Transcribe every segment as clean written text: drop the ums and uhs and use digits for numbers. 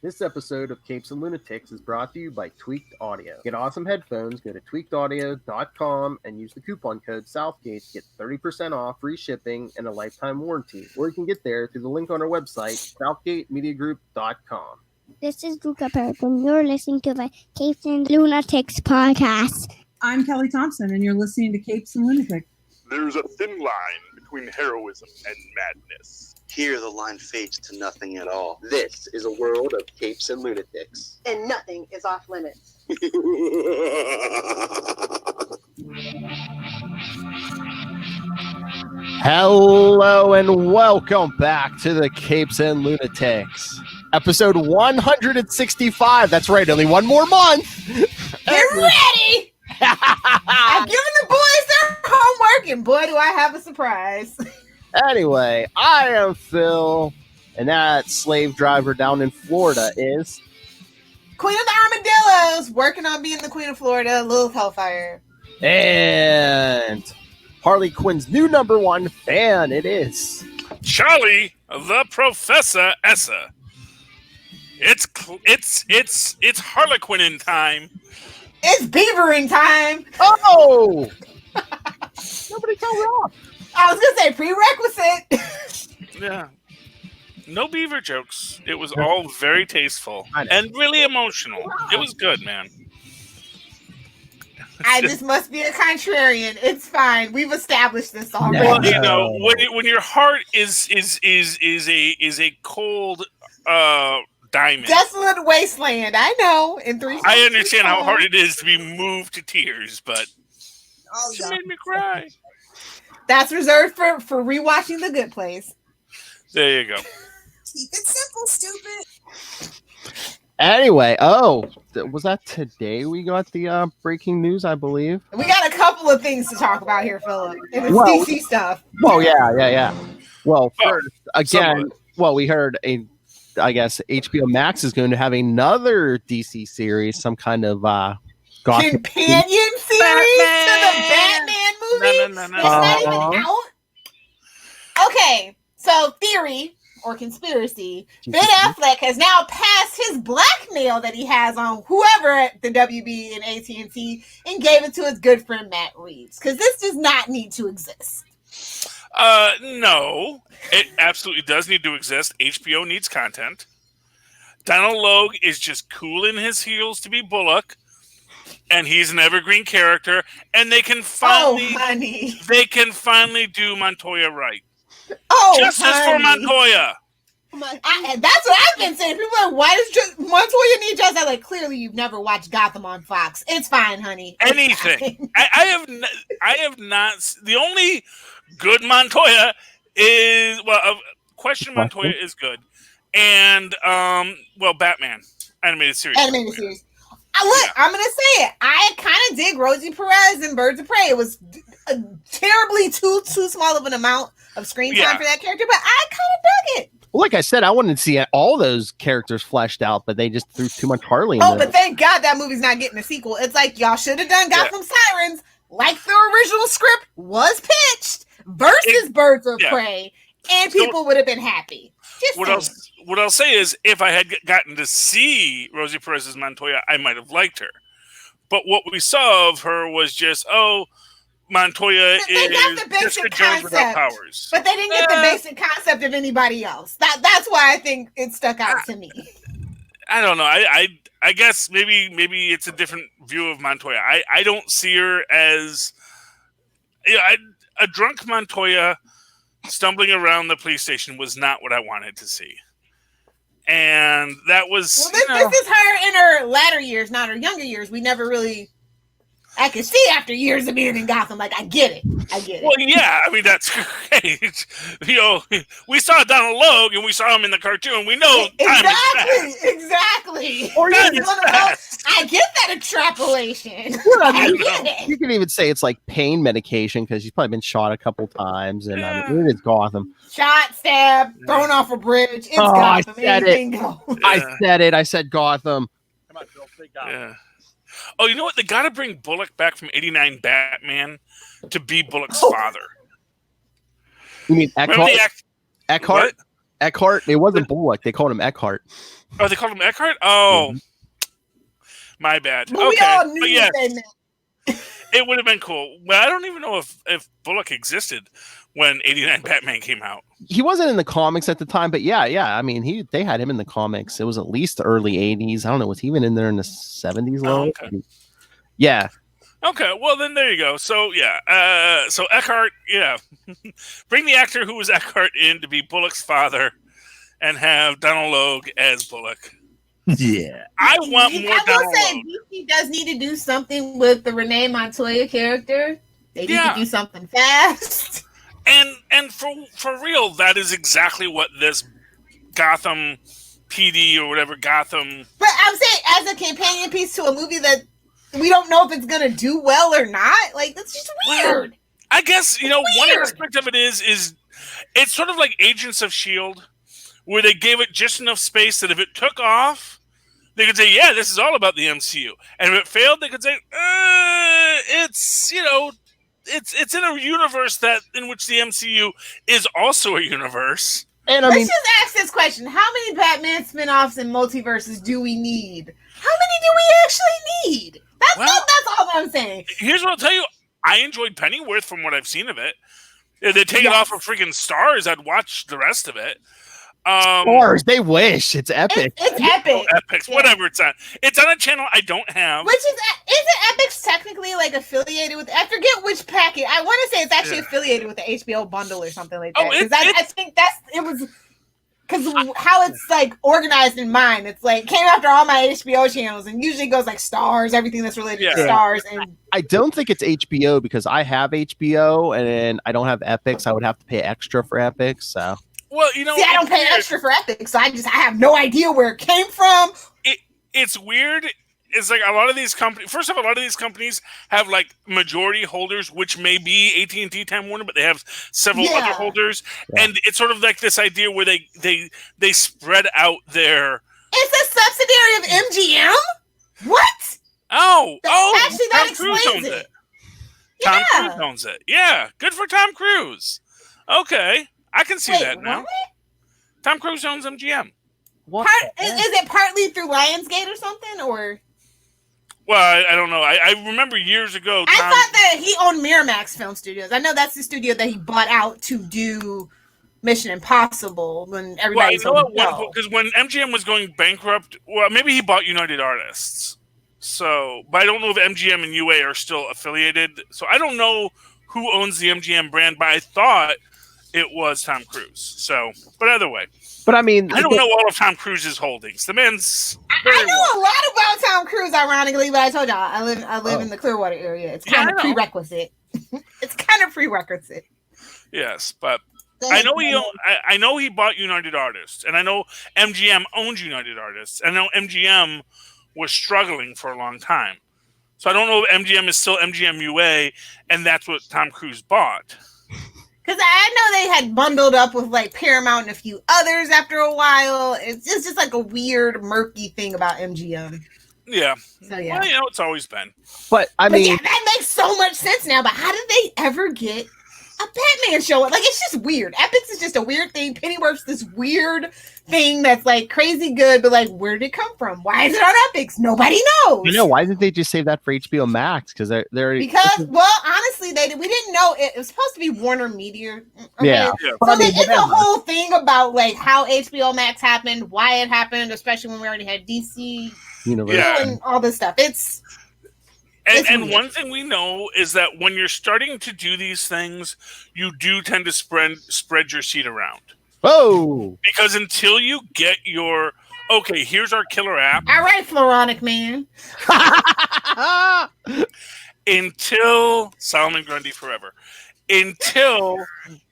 This episode of Capes and Lunatics is brought to you by Tweaked Audio. Get awesome headphones, go to tweakedaudio.com and use the coupon code Southgate to get 30% off, free shipping, and a lifetime warranty. Or you can get there through the link on our website, southgatemediagroup.com. This is Luca Perk, and you're listening to the Capes and Lunatics podcast. I'm Kelly Thompson, and you're listening to Capes and Lunatics. There's a thin line between heroism and madness. Here the line fades to nothing at all. This is a world of Capes and Lunatics. And nothing is off limits. Hello and welcome back to the Capes and Lunatics. Episode 165. That's right, only one more month. Get ready! I've given the boys their homework, and boy, do I have a surprise. Anyway, I am Phil, and that slave driver down in Florida is Queen of the Armadillos, working on being the Queen of Florida, Lilith Hellfire. And Harley Quinn's new number one fan, it is Charlie, the Professor Essa. It's Harlequin time. It's beavering time. Oh! Nobody tell me off. I was gonna say prerequisite. Yeah. No beaver jokes. It was all very tasteful and really emotional. It was good, man. I just must be a contrarian. It's fine. We've established this already. Well, you know, when your heart is a cold diamond. Desolate wasteland. I know. I understand how hard it is to be moved to tears, but it made me cry. That's reserved for rewatching The Good Place. There you go. Keep it simple, stupid. Anyway, was that today we got the breaking news, I believe? We got a couple of things to talk about here, Philip. And it's DC stuff. Well, yeah. Well, first, again, we heard I guess HBO Max is going to have another DC series, some kind of companion series to the Batman movie. No. It's not even out. Okay, so theory or conspiracy: Ben Affleck has now passed his blackmail that he has on whoever at the WB and AT&T and gave it to his good friend Matt Reeves, because this does not need to exist. No, it absolutely does need to exist. HBO needs content. Donald Logue is just cooling his heels to be Bullock, and he's an evergreen character. And they can finally, do Montoya right. Justice for Montoya. That's what I've been saying. People are like, why does Montoya need justice? I'm like, clearly you've never watched Gotham on Fox. It's fine, honey. Anything. I have not. The only good Montoya is Question Montoya is good, and Batman animated series. Look, I'm gonna say it. I kind of dig Rosie Perez in Birds of Prey. It was a terribly too small of an amount of screen time for that character, but I kind of dug it. Well, like I said, I wanted to see all those characters fleshed out, but they just threw too much Harley in there. But thank God that movie's not getting a sequel. It's like, y'all should have done Gotham Sirens like the original script was pitched versus Birds of Prey, and people would have been happy. What I'll say is, if I had gotten to see Rosie Perez's Montoya, I might have liked her. But what we saw of her was just, Montoya is Jessica Jones without powers. But they didn't get the basic concept of anybody else. That's why I think it stuck out to me. I don't know. I guess maybe it's a different view of Montoya. I don't see her as a drunk Montoya stumbling around the police station was not what I wanted to see. And that was... Well, this is her in her latter years, not her younger years. We never really... I can see after years of being in Gotham, like, I get it. Well, yeah, I mean, that's great. We saw Donald Logue, and we saw him in the cartoon. We know Exactly. Or I get that extrapolation. I get it. You can even say it's like pain medication, because he's probably been shot a couple times, and it is Gotham. Shot, stab, thrown off a bridge. It's Gotham. I said Gotham. Come on, Phil, say Gotham. Yeah. Oh, you know what? They got to bring Bullock back from '89 Batman to be Bullock's father. You mean Eckhart? Eckhart? Eckhart. It wasn't Bullock. They called him Eckhart. Oh, they called him Eckhart. Oh, my bad. But we Okay, all knew but yes, what they meant. it would have been cool. Well, I don't even know if Bullock existed when '89 Batman came out. He wasn't in the comics at the time, but yeah. I mean, they had him in the comics. It was at least the early '80s. I don't know. Was he even in there in the '70s? Oh, okay. Yeah. Okay, well then there you go. So yeah, so Eckhart, yeah, bring the actor who was Eckhart in to be Bullock's father, and have Donald Logue as Bullock. Yeah, I want more I Donald will say Logue. DC does need to do something with the Renee Montoya character. They need Yeah. to do something fast. And for real, that is exactly what this Gotham PD or whatever Gotham. But I'm saying, as a companion piece to a movie that we don't know if it's gonna do well or not, like that's just weird. I guess one Weird. aspect of it is it's sort of like Agents of S.H.I.E.L.D., where they gave it just enough space that if it took off, they could say, yeah, this is all about the MCU. And if it failed, they could say, it's it's in a universe in which the MCU is also a universe. and I Let's mean, just ask this question: how many Batman spin-offs and multiverses do we need? How many do we actually need? That's all I'm saying. Here's what I'll tell you. I enjoyed Pennyworth from what I've seen of it. If they take it off of freaking Stars, I'd watch the rest of it. Stars, they wish. It's epic. It's epic. Epics, whatever it's on. It's on a channel I don't have. Which isn't Epix technically like affiliated with? I forget which packet. I want to say it's actually affiliated with the HBO bundle or something like that. Oh, Because I think it was because how it's like organized in mine. It's like came after all my HBO channels and usually goes like Stars, everything that's related to Stars. And I don't think it's HBO because I have HBO and I don't have Epix. I would have to pay extra for Epix. So. Well, see, I don't pay extra for Epix, so I have no idea where it came from. It's weird. It's like a lot of these companies. First off, a lot of these companies have like majority holders, which may be AT&T, Time Warner, but they have several other holders, and it's sort of like this idea where they spread out their. It's a subsidiary of MGM. What? Actually, that Tom Cruise explains owns it. Tom Cruise owns it. Yeah, good for Tom Cruise. Okay, I can see that now. What? Tom Cruise owns MGM. Is it partly through Lionsgate or something, or? Well, I don't know. I remember years ago. I thought that he owned Miramax Film Studios. I know that's the studio that he bought out to do Mission Impossible when everybody. Well, because when MGM was going bankrupt, well, maybe he bought United Artists. So, but I don't know if MGM and UA are still affiliated. So I don't know who owns the MGM brand, but I thought it was Tom Cruise. So, but either way. But I mean, I don't know all of Tom Cruise's holdings. The man's. I know a lot about Tom Cruise, ironically, but I told y'all I live in the Clearwater area. It's kind of prerequisite. It's kind of prerequisite. Yes, but I know I know he bought United Artists, and I know MGM owns United Artists. I know MGM was struggling for a long time, so I don't know if MGM is still MGM UA, and that's what Tom Cruise bought. Because I know they had bundled up with like Paramount and a few others after a while. It's just like a weird, murky thing about MGM. Yeah. So yeah. Well, it's always been. But I mean, that makes so much sense now. But how did they ever get a Batman show? Like, it's just weird. Epix is just a weird thing. Pennyworth's this weird thing that's like crazy good, but like, where did it come from? Why is it on Epix? Nobody knows. why didn't they just save that for HBO Max? Because well, honestly, we didn't know it was supposed to be Warner Media. Okay? Yeah. So it's a whole thing about like how HBO Max happened, why it happened, especially when we already had DC and all this stuff. And one thing we know is that when you're starting to do these things, you do tend to spread your seat around. Oh, because until you get your here's our killer app. All right, Floronic Man. Until Solomon Grundy forever. Until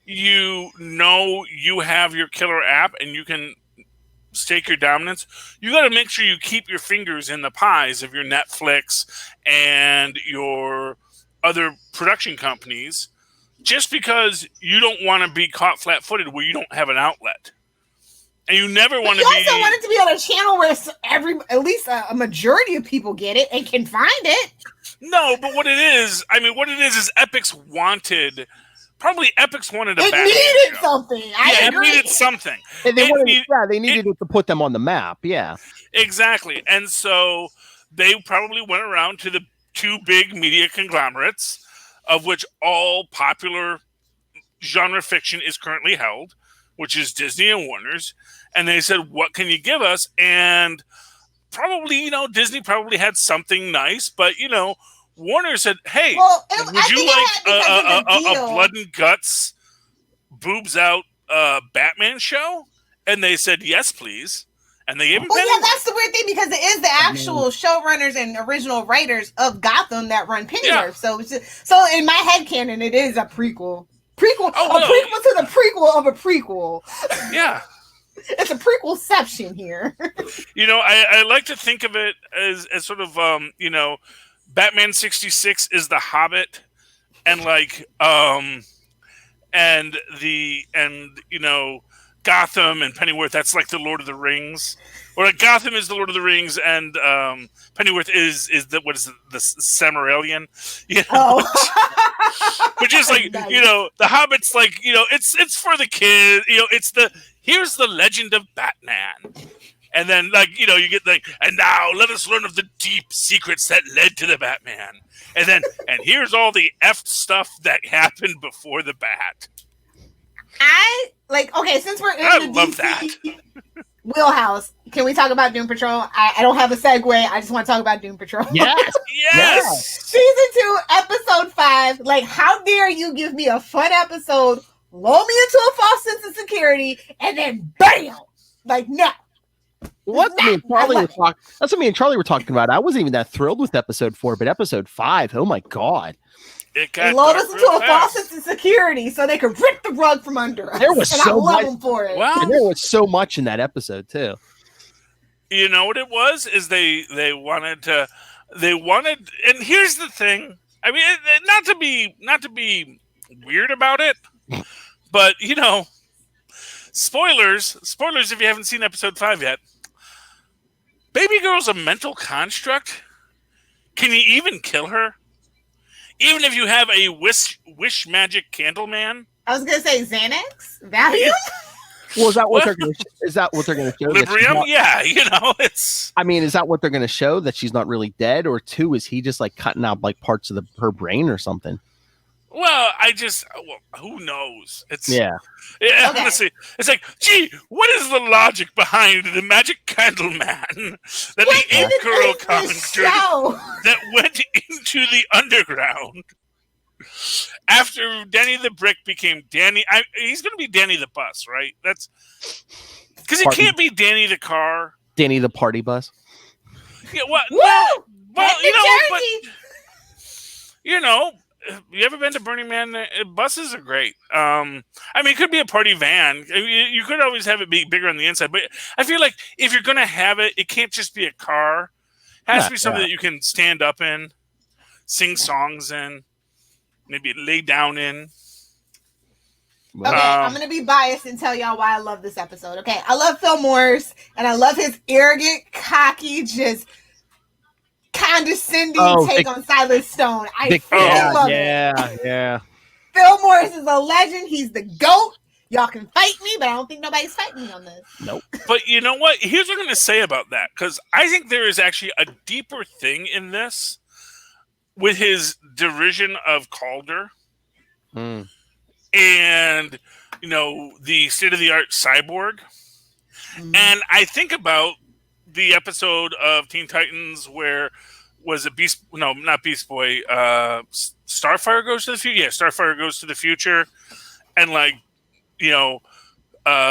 you know you have your killer app and you can stake your dominance, you got to make sure you keep your fingers in the pies of your Netflix and your other production companies, just because you don't want to be caught flat-footed where you don't have an outlet. And you never want to be... You also want it to be on a channel where at least a majority of people get it and can find it. No, but what it is is Epix wanted probably Epix wanted a It Batman needed show. something. Yeah, I agree. it needed something. And they It needed it to put them on the map. Yeah. Exactly. And so they probably went around to the two big media conglomerates, of which all popular genre fiction is currently held, which is Disney and Warner's. And they said, what can you give us? And probably, Disney probably had something nice, but, Warner said, hey, would you like a blood and guts, boobs out Batman show? And they said, yes, please. And they gave him Pennyworth. Yeah, that's the weird thing, because it is the actual showrunners and original writers of Gotham that run Pennyworth. Yeah. So in my headcanon, it is a prequel. A prequel to the prequel of a prequel. Yeah. It's a prequelception here. I like to think of it as sort of, Batman 66 is the Hobbit, and Gotham and Pennyworth, that's like the Lord of the Rings. Or like Gotham is the Lord of the Rings, and Pennyworth is the Silmarillion. Which is like, nice. The Hobbit's like, it's for the kids. Here's the legend of Batman. And then, you get and now let us learn of the deep secrets that led to the Batman. And here's all the effed stuff that happened before the Bat. Since we're in the DC wheelhouse, can we talk about Doom Patrol? I don't have a segue. I just want to talk about Doom Patrol. Yes. Season 2, episode 5. How dare you give me a fun episode, lull me into a false sense of security, and then BAM! No. That's what me and Charlie were talking about. I wasn't even that thrilled with episode 4, but episode 5, oh my God. It lulled us into a false sense of security so they could rip the rug from under us. There was and so I love much them for it. Well, and there was so much in that episode too. You know what it was? Is they wanted, and here's the thing. I mean, not to be weird about it, but spoilers if you haven't seen episode 5 yet. Baby girl's a mental construct. Can you even kill her? Even if you have a wish magic candle man? I was gonna say Xanax? Valium? Well, is that what they're gonna show? Librium? Yeah, it's. I mean, is that what they're gonna show, that she's not really dead, or 2, is he just cutting out parts of her brain or something? Well, who knows? Yeah. Okay. Honestly, it's gee, what is the logic behind the magic candle man that the Ape Girl conjured that went into the underground after Danny the Brick became Danny? He's going to be Danny the Bus, right? That's because he can't be Danny the Car. Danny the Party Bus. Yeah. You ever been to Burning Man? Buses are great. It could be a party van. You could always have it be bigger on the inside, but I feel like if you're going to have it, it can't just be a car. It has to be something that you can stand up in, sing songs in, maybe lay down in. Okay, I'm going to be biased and tell y'all why I love this episode. Okay, I love Phil Morris, and I love his arrogant, cocky, just condescending take on Silas Stone. I love it. Yeah. Phil Morris is a legend. He's the GOAT. Y'all can fight me, but I don't think nobody's fighting me on this. Nope. But you know what? Here's what I'm going to say about that, because I think there is actually a deeper thing in this with his derision of Calder and, the state-of-the-art cyborg. And I think about the episode of Teen Titans where not Beast Boy, Starfire goes to the future. Yeah, Starfire goes to the future, and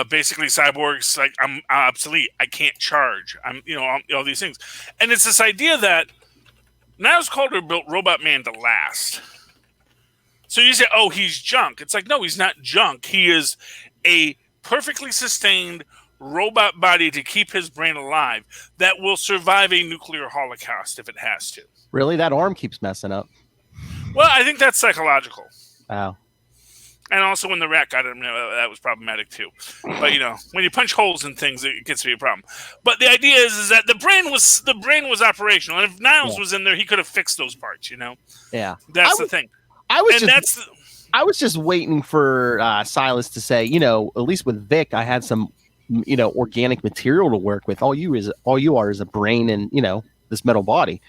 basically Cyborg's I'm obsolete. I can't charge. I'm all these things, and it's this idea that Niles Calder built Robot Man to last. So you say, oh, he's junk. It's no, he's not junk. He is a perfectly sustained robot body to keep his brain alive that will survive a nuclear holocaust if it has to. Really? That arm keeps messing up. Well, I think that's psychological. Wow. And also when the rat got him, that was problematic too. But when you punch holes in things, it gets to be a problem. But the idea is that the brain was operational, and if Niles was in there, he could have fixed those parts. Yeah. That's the thing. I I was just waiting for Silas to say, at least with Vic, I had some, organic material to work with. All you are is a brain and this metal body.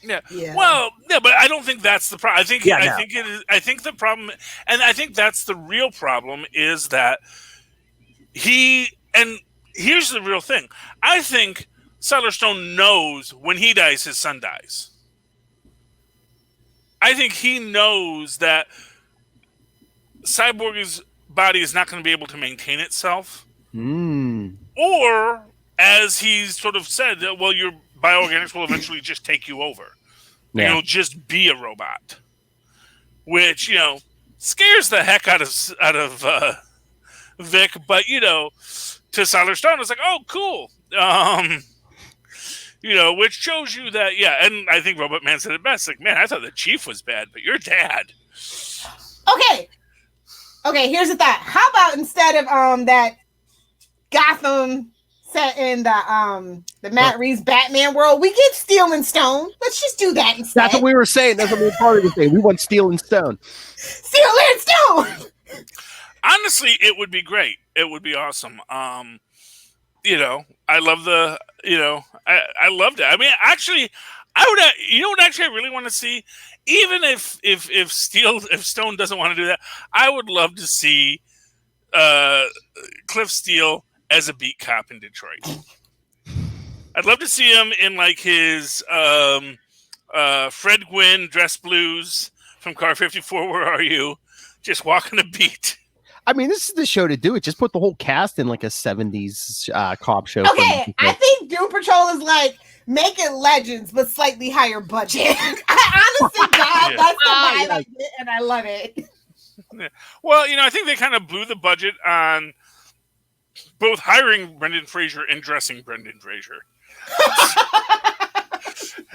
Yeah. Yeah. Well, yeah, but I don't think that's the problem. I think Yeah, I no. think it is. I think the problem, and I think that's the real problem, is that and here's the real thing. I think Silas Stone knows when he dies, his son dies. I think he knows that Cyborg's body is not going to be able to maintain itself. Or, as he's sort of said, well, your bioorganics will eventually just take you over. Yeah. You'll just be a robot. Which, scares the heck out of Vic. But, to Silas Stone, it's like, oh, cool. Which shows you that, and I think Robot Man said it best. Like, man, I thought the Chief was bad, but your dad. Okay, here's the thought. How about instead of that Gotham set in the Matt Reeves Batman world, we get Steel and Stone. Let's just do that instead. That's what we were saying. That's what we were saying. We want Steel and Stone. Steel and Stone. Honestly, it would be great. It would be awesome. I love I loved it. I mean, actually, I would. What actually I really want to see, even if Stone doesn't want to do that, I would love to see Cliff Steele as a beat cop in Detroit. I'd love to see him in like his Fred Gwynn dress blues from Car 54. Where are you? Just walking a beat. I mean, this is the show to do it. Just put the whole cast in like a 70s cop show. Okay, I think Doom Patrol is like make it Legends, but slightly higher budget. Honestly, God, that's the vibe I get, and I love it. Yeah. Well, I think they kind of blew the budget on both hiring Brendan Fraser and dressing Brendan Fraser.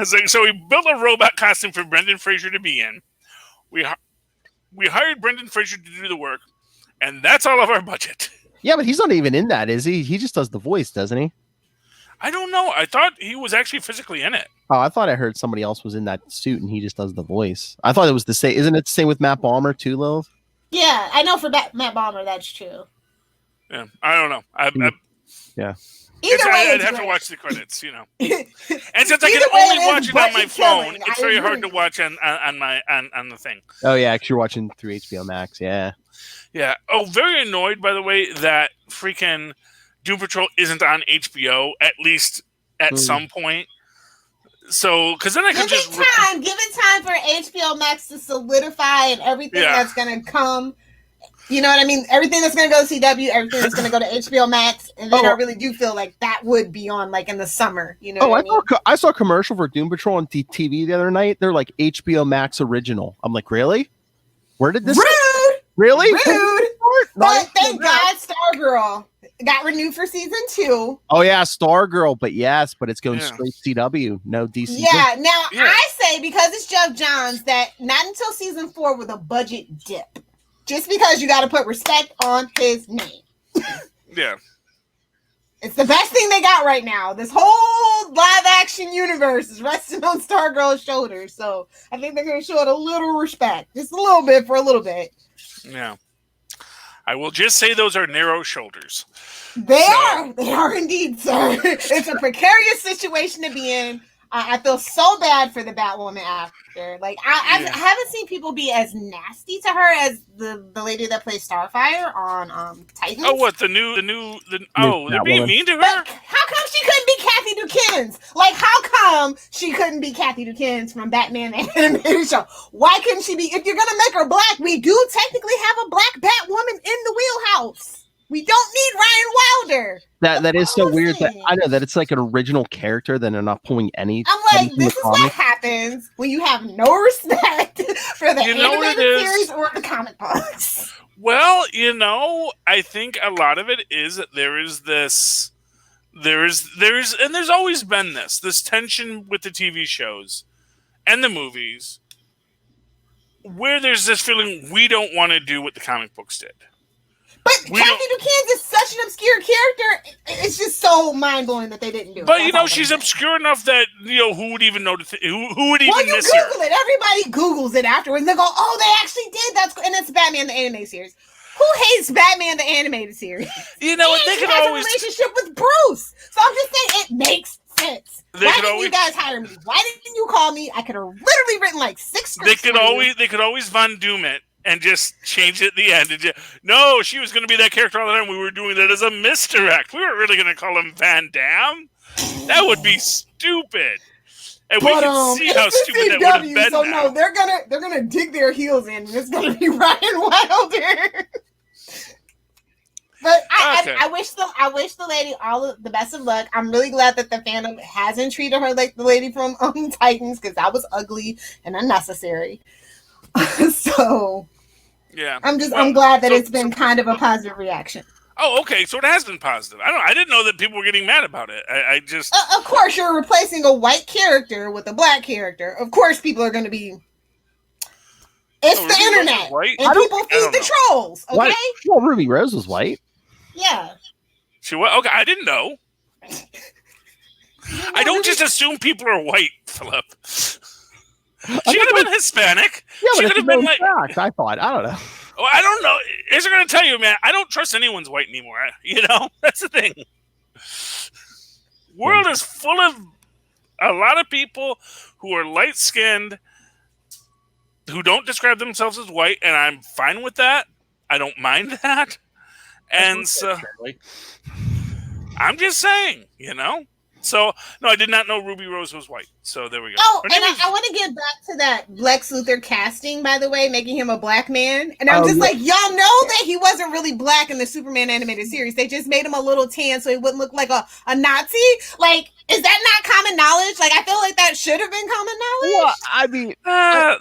So we built a robot costume for Brendan Fraser to be in. We hired Brendan Fraser to do the work, and that's all of our budget. Yeah, but he's not even in that, is he? He just does the voice, doesn't he? I don't know. I thought he was actually physically in it. Oh, I thought I heard somebody else was in that suit and he just does the voice. I thought it was the same. Isn't it the same with Matt Balmer too, Lil? Yeah, I know for Matt Balmer that's true. Yeah, I don't know. Yeah. Either way, I'd have to watch the credits, And since I can only watch it on my phone, it's very hard to watch on the thing. Oh yeah, because you're watching through HBO Max. Yeah. Yeah. Oh, very annoyed, by the way, that freaking Doom Patrol isn't on HBO, at least at some point. So, because then I could just... Give it time for HBO Max to solidify and everything that's going to come. You know what I mean? Everything that's going to go to CW, everything that's going to go to HBO Max. And then I really do feel like that would be on like in the summer. You know what I mean? I saw a commercial for Doom Patrol on TV the other night. They're like HBO Max original. I'm like, really? Where did this... Rude! Really? Rude! But thank God Stargirl got renewed for season 2. Oh yeah, Stargirl, but it's going straight CW, no DC. Yeah, now I say because it's Jeff Johns that not until season 4 with a budget dip. Just because you got to put respect on his name. Yeah. It's the best thing they got right now. This whole live action universe is resting on Stargirl's shoulders. So I think they're going to show it a little respect. Just a little bit for a little bit. Yeah. I will just say those are narrow shoulders. They are indeed, sir. It's a precarious situation to be in. I feel so bad for the Batwoman actor. Like I haven't seen people be as nasty to her as the lady that plays Starfire on Titans. Oh, what they're being mean to her? But how come she couldn't be Kathy Dukins? Like, how come she couldn't be Kathy Dukins from Batman the Animated Show? Why couldn't she be? If you're gonna make her black, we do technically have a black Batwoman in the wheelhouse. We don't need Ryan Wilder. That is so weird. That I know that it's like an original character, then they're not pulling any. I'm like, this is what happens when you have no respect for the animated series or the comic books. Well, I think a lot of it is that there's always been this tension with the TV shows and the movies, where there's this feeling we don't want to do what the comic books did. But We Kathy Ducan's is such an obscure character. It's just so mind blowing that they didn't do it. But That's all she's I'm saying. obscure enough that who would even know? Who would even Well, you miss her? Google it. Everybody Googles it afterwards. They go, "Oh, they actually did." And it's Batman the animated series. Who hates Batman the animated series? You know what? And They she could has always. a relationship with Bruce. So I'm just saying it makes sense. They Why could didn't always- you guys hire me? Why didn't you call me? I could have literally written like 6 They scripts. could for you. always. They could always Von Doom it and just change it at the end. And no, she was going to be that character all the time. We were doing that as a misdirect. We weren't really going to call him Van Damme. That would be stupid. And we can see how stupid that would have been. So now. no, they're gonna dig their heels in, and it's gonna be Ryan Wilder. But Okay. I wish the lady all the best of luck. I'm really glad that the fandom hasn't treated her like the lady from Titans, because that was ugly and unnecessary. So Yeah. I'm Well, glad that so- it's been kind of a positive reaction. Oh, okay. So it has been positive. I didn't know that people were getting mad about it. I just. Of course, you're replacing a white character with a black character. Of course, people are going to be. It's Oh, the Ruby Rose internet, is white? and I don't- people I feed don't the know. trolls. Okay, White. Well, Ruby Rose was white. yeah. She was okay. I didn't know. I don't just assume people are white, Philip. She could have been Hispanic. Yeah, She but could it's have been known like. fact. I thought. I don't know. Oh, I don't know. Here's what I'm gonna tell you, man. I don't trust anyone's white anymore. You know, that's the thing. World is full of a lot of people who are light skinned, who don't describe themselves as white, and I'm fine with that. I don't mind that. And so I'm just saying, So no, I did not know Ruby Rose was white. So there we go. Oh, Her and name is- I want to get back to that Lex Luthor casting, by the way, making him a black man. And I'm Oh, just yeah. like, y'all know that he wasn't really black in the Superman animated series. They just made him a little tan so he wouldn't look like a Nazi. Like, is that not common knowledge? Like, I feel like that should have been common knowledge. Well, I mean,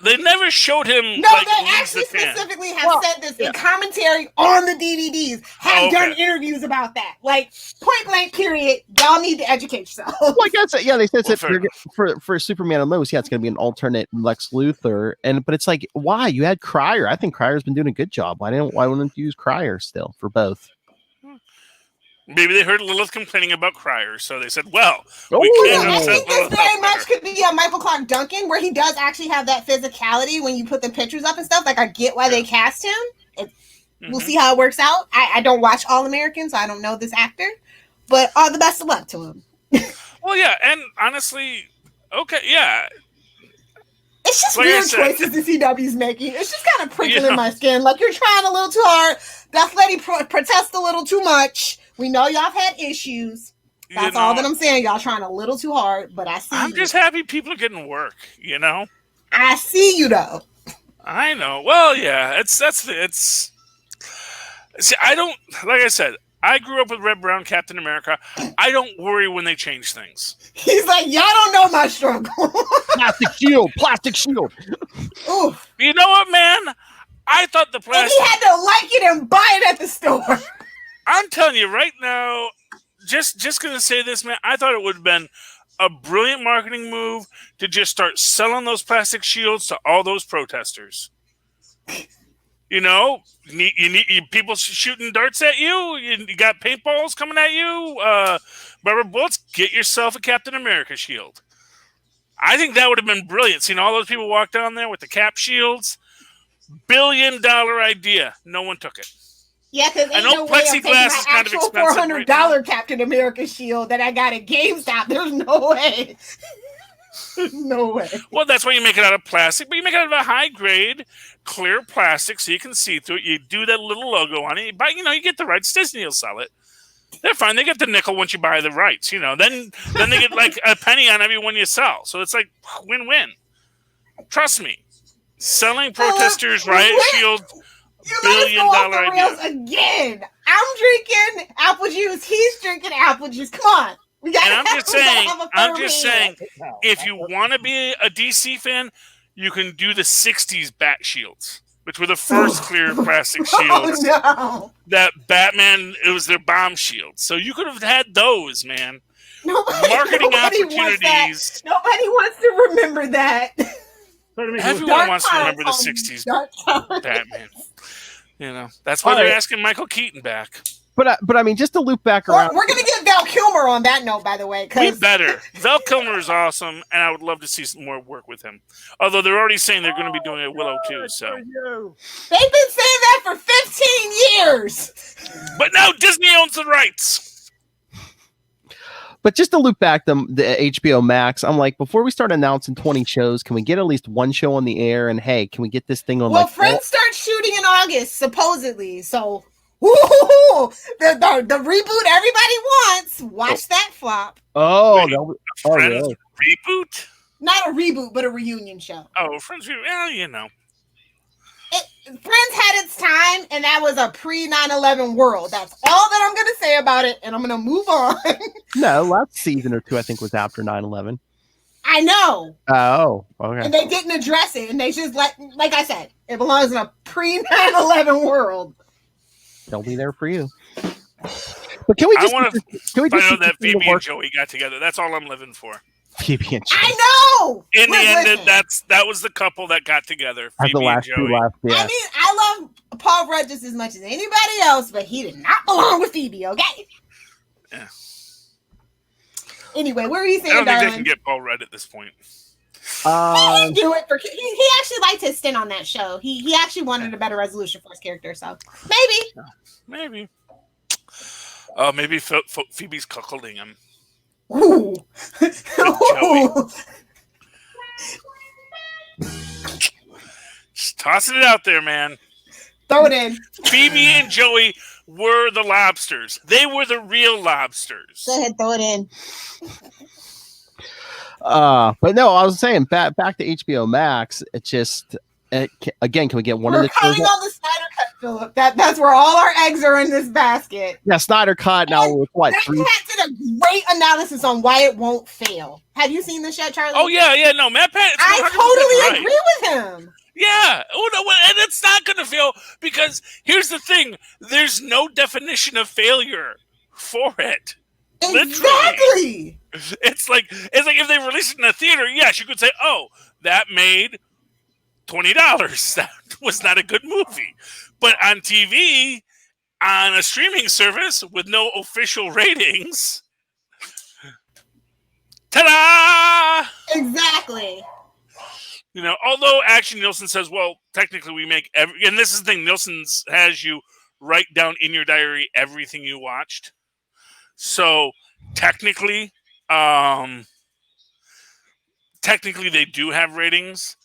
they never showed him. No, like, they leave actually the fan. specifically have Well, said this yeah. in commentary on the DVDs. Have Oh, okay. done interviews about that. Like, point blank, period. Y'all need to educate yourself. like I said, yeah, they said Well, that fair for Superman and Lois, yeah, it's going to be an alternate Lex Luthor, but it's like, why you had Cryer? I think Cryer's been doing a good job. Why wouldn't you use Cryer still for both? Maybe they heard Lilith complaining about Cryer, so they said, "Well, Oh, we Yeah, can't I upset think this Lilith very out much there." could be a Michael Clark Duncan, where he does actually have that physicality when you put the pictures up and stuff. Like, I get why they cast him. We'll Mhm. see how it works out. I don't watch All American, so I don't know this actor. But all the best of luck to him. Well, yeah, and honestly, okay, yeah, It's just Like I weird said- choices the CW's making. It's just kind of prickling Yeah. my skin. Like, you're trying a little too hard. Death Lady protest a little too much. We know y'all have had issues. That's all that I'm saying. Y'all trying a little too hard, but I see I'm you. just happy people are getting work. I see you, though. I know. Well, yeah, it's. See, I don't. Like I said, I grew up with Red Brown Captain America. I don't worry when they change things. He's like, y'all don't know my struggle. Plastic shield. Oof. You know what, man? I thought the And plastic. he had to like it and buy it at the store. I'm telling you right now, just gonna say this, man. I thought it would have been a brilliant marketing move to just start selling those plastic shields to all those protesters. You need people shooting darts at you. You got paintballs coming at you. Rubber bullets. Get yourself a Captain America shield. I think that would have been brilliant. Seeing all those people walk down there with the cap shields. $1 billion idea. No one took it. Yeah, because I ain't know no way I'm taking plexiglass my is kind of actual expensive $400 Captain America shield that I got at GameStop. There's no way. There's no way. Well, that's why you make it out of plastic, but you make it out of a high grade, clear plastic so you can see through it. You do that little logo on it. But you get the rights. Disney will sell it. They're fine. They get the nickel once you buy the rights. Then they get like a penny on every one you sell. So it's like win-win. Trust me. Selling protesters riot shields. You $1 billion off the idea. rails again. I'm drinking apple juice. He's drinking apple juice. Come on. We gotta And I'm just saying, have a if you want to be a DC fan, you can do the 60s bat shields, which were the first clear plastic shields. Oh, no. That Batman, it was their bomb shield. So you could have had those, man. Marketing Nobody wants that. opportunities. Nobody wants to remember that. Everyone Dark wants to times, remember the homie. 60s Dark times. Batman. You know, that's why All they're right. asking Michael Keaton back. But I mean, just to loop back We're around. going to get Val Kilmer on that note, by the way. We Because better. Val Kilmer is awesome, and I would love to see some more work with him. Although they're already saying they're going to be doing a Willow too. So, they've been saying that for 15 years. but now Disney owns the rights. But just to loop back the HBO Max, I'm like, before we start announcing 20 shows, can we get at least one show on the air? And hey, can we get this thing on? Well, like Friends starts shooting in August, supposedly. So, woo-hoo-hoo, the reboot everybody wants. Watch that flop. Oh, Wait, no. Friends Really? reboot? Not a reboot, but a reunion show. Oh, Friends reboot. Well, you know. Friends had its time, and that was a pre 9/11 world. That's all that I'm going to say about it, and I'm going to move on. No, last season or two, I think, was after 9/11. I know. Oh, okay. And they didn't address it, and they just like I said, it belongs in a pre 9/11 world. They'll be there for you. But can we just? I want to Can we find just out that continue to Phoebe and work- Joey got together. That's all I'm living for. Phoebe and Joey. I know. In the end, Listen. that was the couple that got together. As Phoebe the last and two Joey. left, yeah. I mean, I love Paul Rudd just as much as anybody else, but he did not belong with Phoebe, okay? Yeah. Anyway, what were you I saying, don't think they darling? can get Paul Rudd at this point. He do it for he actually liked his stint on that show. He actually wanted a better resolution for his character, so maybe. Maybe Phoebe's cuckolding him. Ooh. Joey. Just tossing it out there, man. Throw it in. Phoebe and Joey were the lobsters. They were the real lobsters. Go ahead, throw it in. But no, I was saying back to HBO Max. It just again, can we get one We're of the shows? calling on the Snyder Cut, Philip. That's where all our eggs are in this basket. Yeah, Snyder Cut. Now with what? Matt Pat did a great analysis on why it won't fail. Have you seen this yet, Charlie? Oh yeah, no, Matt Pat. I totally agree with him. Yeah, oh no, and it's not going to fail because here's the thing: there's no definition of failure for it. Exactly. It's like if they released it in a theater, yes, you could say, "Oh, that made $20. That was not a good movie." But on TV, on a streaming service with no official ratings, ta-da! Exactly. You know, although Action Nielsen says, well, technically we make and this is the thing, Nielsen has you write down in your diary everything you watched. So technically they do have ratings.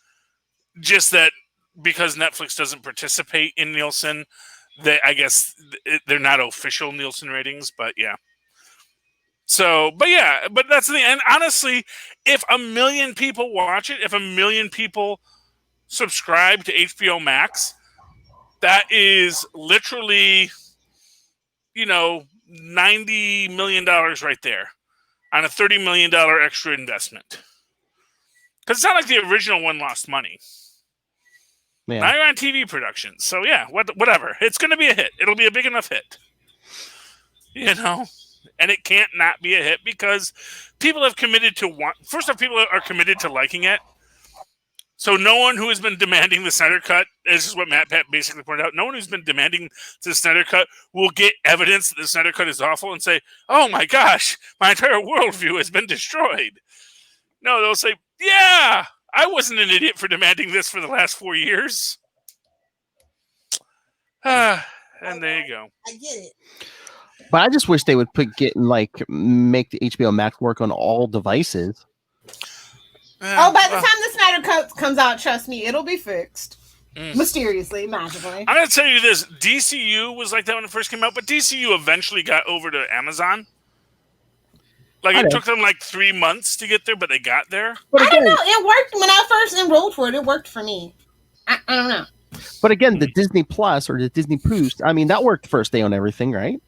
Just that because Netflix doesn't participate in Nielsen, I guess they're not official Nielsen ratings, but yeah. So, but that's the thing. And honestly, if 1 million people watch it, if 1 million people subscribe to HBO Max, that is literally, $90 million right there on a $30 million extra investment. Because it's not like the original one lost money. Yeah. Now you're on TV productions. So yeah, whatever. It's going to be a hit. It'll be a big enough hit. And it can't not be a hit because people have committed to first off, people are committed to liking it. So no one who has been demanding the Snyder Cut, this is what Matt Pat basically pointed out, no one who's been demanding the Snyder Cut will get evidence that the Snyder Cut is awful and say, oh my gosh, my entire worldview has been destroyed. No, they'll say, yeah, I wasn't an idiot for demanding this for the last 4 years. And there you go. I get it. But I just wish they would make the HBO Max work on all devices. By the time the Snyder Cut comes out, trust me, it'll be fixed. Mysteriously, magically. I'm going to tell you this. DCU was like that when it first came out, but DCU eventually got over to Amazon. It took them 3 months to get there, but they got there. I don't know. It worked when I first enrolled for it. It worked for me. I don't know. But again, the Disney Plus or the Disney Boost, I mean, that worked first day on everything, right?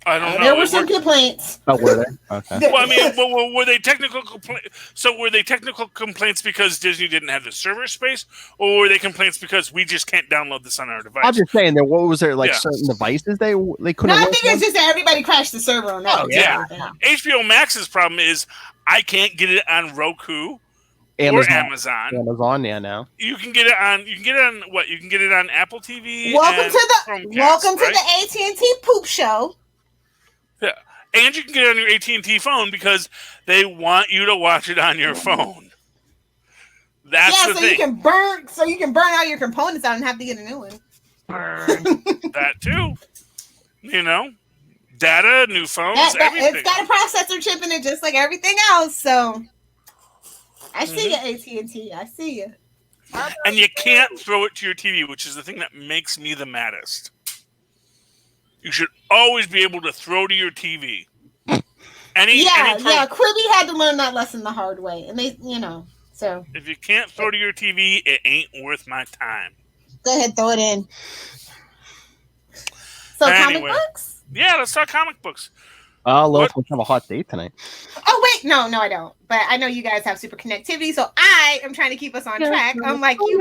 I don't know. There were some complaints. Oh, were there? Okay. Well, I mean, were they technical complaints? So were they technical complaints because Disney didn't have the server space, or were they complaints because we just can't download this on our device? I'm just saying, what was there certain devices they couldn't? No, I think it's just that everybody crashed the server on that. Oh, yeah. HBO Max's problem is I can't get it on Roku or Amazon. Amazon, yeah, now. You can get it on. You can get it on what? You can get it on Apple TV. Welcome and to the Chromecast, right? AT&T Poop Show. Yeah, and you can get it on your AT&T phone because they want you to watch it on your phone. That's the thing. You can burn all your components out and have to get a new one. That too. You know, data, new phones, everything. It's got a processor chip in it, just like everything else. So, I see you, AT&T. I see you. And you can't throw it to your TV, which is the thing that makes me the maddest. You should always be able to throw to your TV. Quibi had to learn that lesson the hard way, and they, so if you can't throw to your TV, it ain't worth my time. Go ahead, throw it in. So comic books? Yeah, let's talk comic books. Lois must have a hot date tonight. Oh wait, no, I don't. But I know you guys have super connectivity, so I am trying to keep us on track. Unlike you.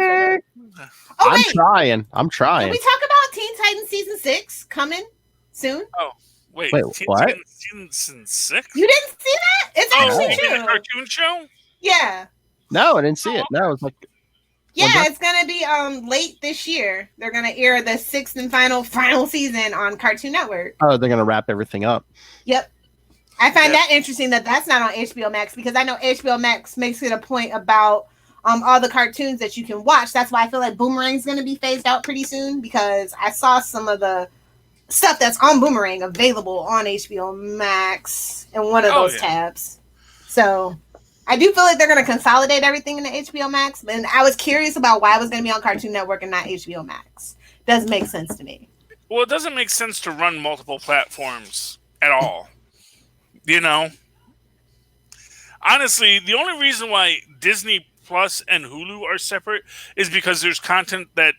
Oh wait, I'm trying. Can we talk about Teen Titans season 6 coming soon? Oh wait, what? Season 6? You didn't see that? It's actually true. The cartoon show? Yeah. No, I didn't see it. No, it was like. Yeah, it's gonna be late this year. They're gonna air the 6th and final season on Cartoon Network. Oh, they're gonna wrap everything up. Yep. I find that interesting that's not on HBO Max because I know HBO Max makes it a point about all the cartoons that you can watch. That's why I feel like Boomerang's gonna be phased out pretty soon because I saw some of the stuff that's on Boomerang available on HBO Max in one of those tabs. So I do feel like they're going to consolidate everything into HBO Max, and I was curious about why it was going to be on Cartoon Network and not HBO Max. Doesn't make sense to me. Well, it doesn't make sense to run multiple platforms at all. Honestly, the only reason why Disney Plus and Hulu are separate is because there's content that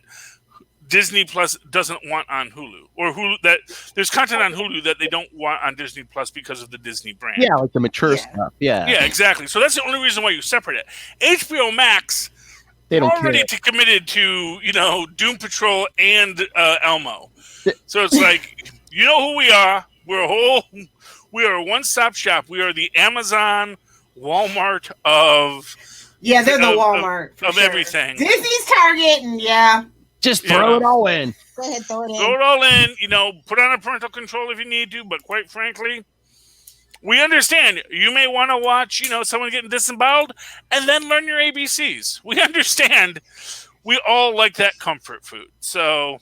Disney Plus doesn't want on Hulu, or Hulu that there's content on Hulu that they don't want on Disney Plus because of the Disney brand. Yeah, like the mature stuff. Yeah. Yeah, exactly. So that's the only reason why you separate it. HBO Max, they don't already committed to Doom Patrol and Elmo. So it's like you know who we are. We are a one-stop shop. We are the Amazon, Walmart of they're the Walmart of everything. Disney's Target, and just throw it all in. Go ahead, throw it in. Throw it all in. Put on a parental control if you need to. But quite frankly, we understand. You may want to watch, someone getting disemboweled and then learn your ABCs. We understand. We all like that comfort food. So,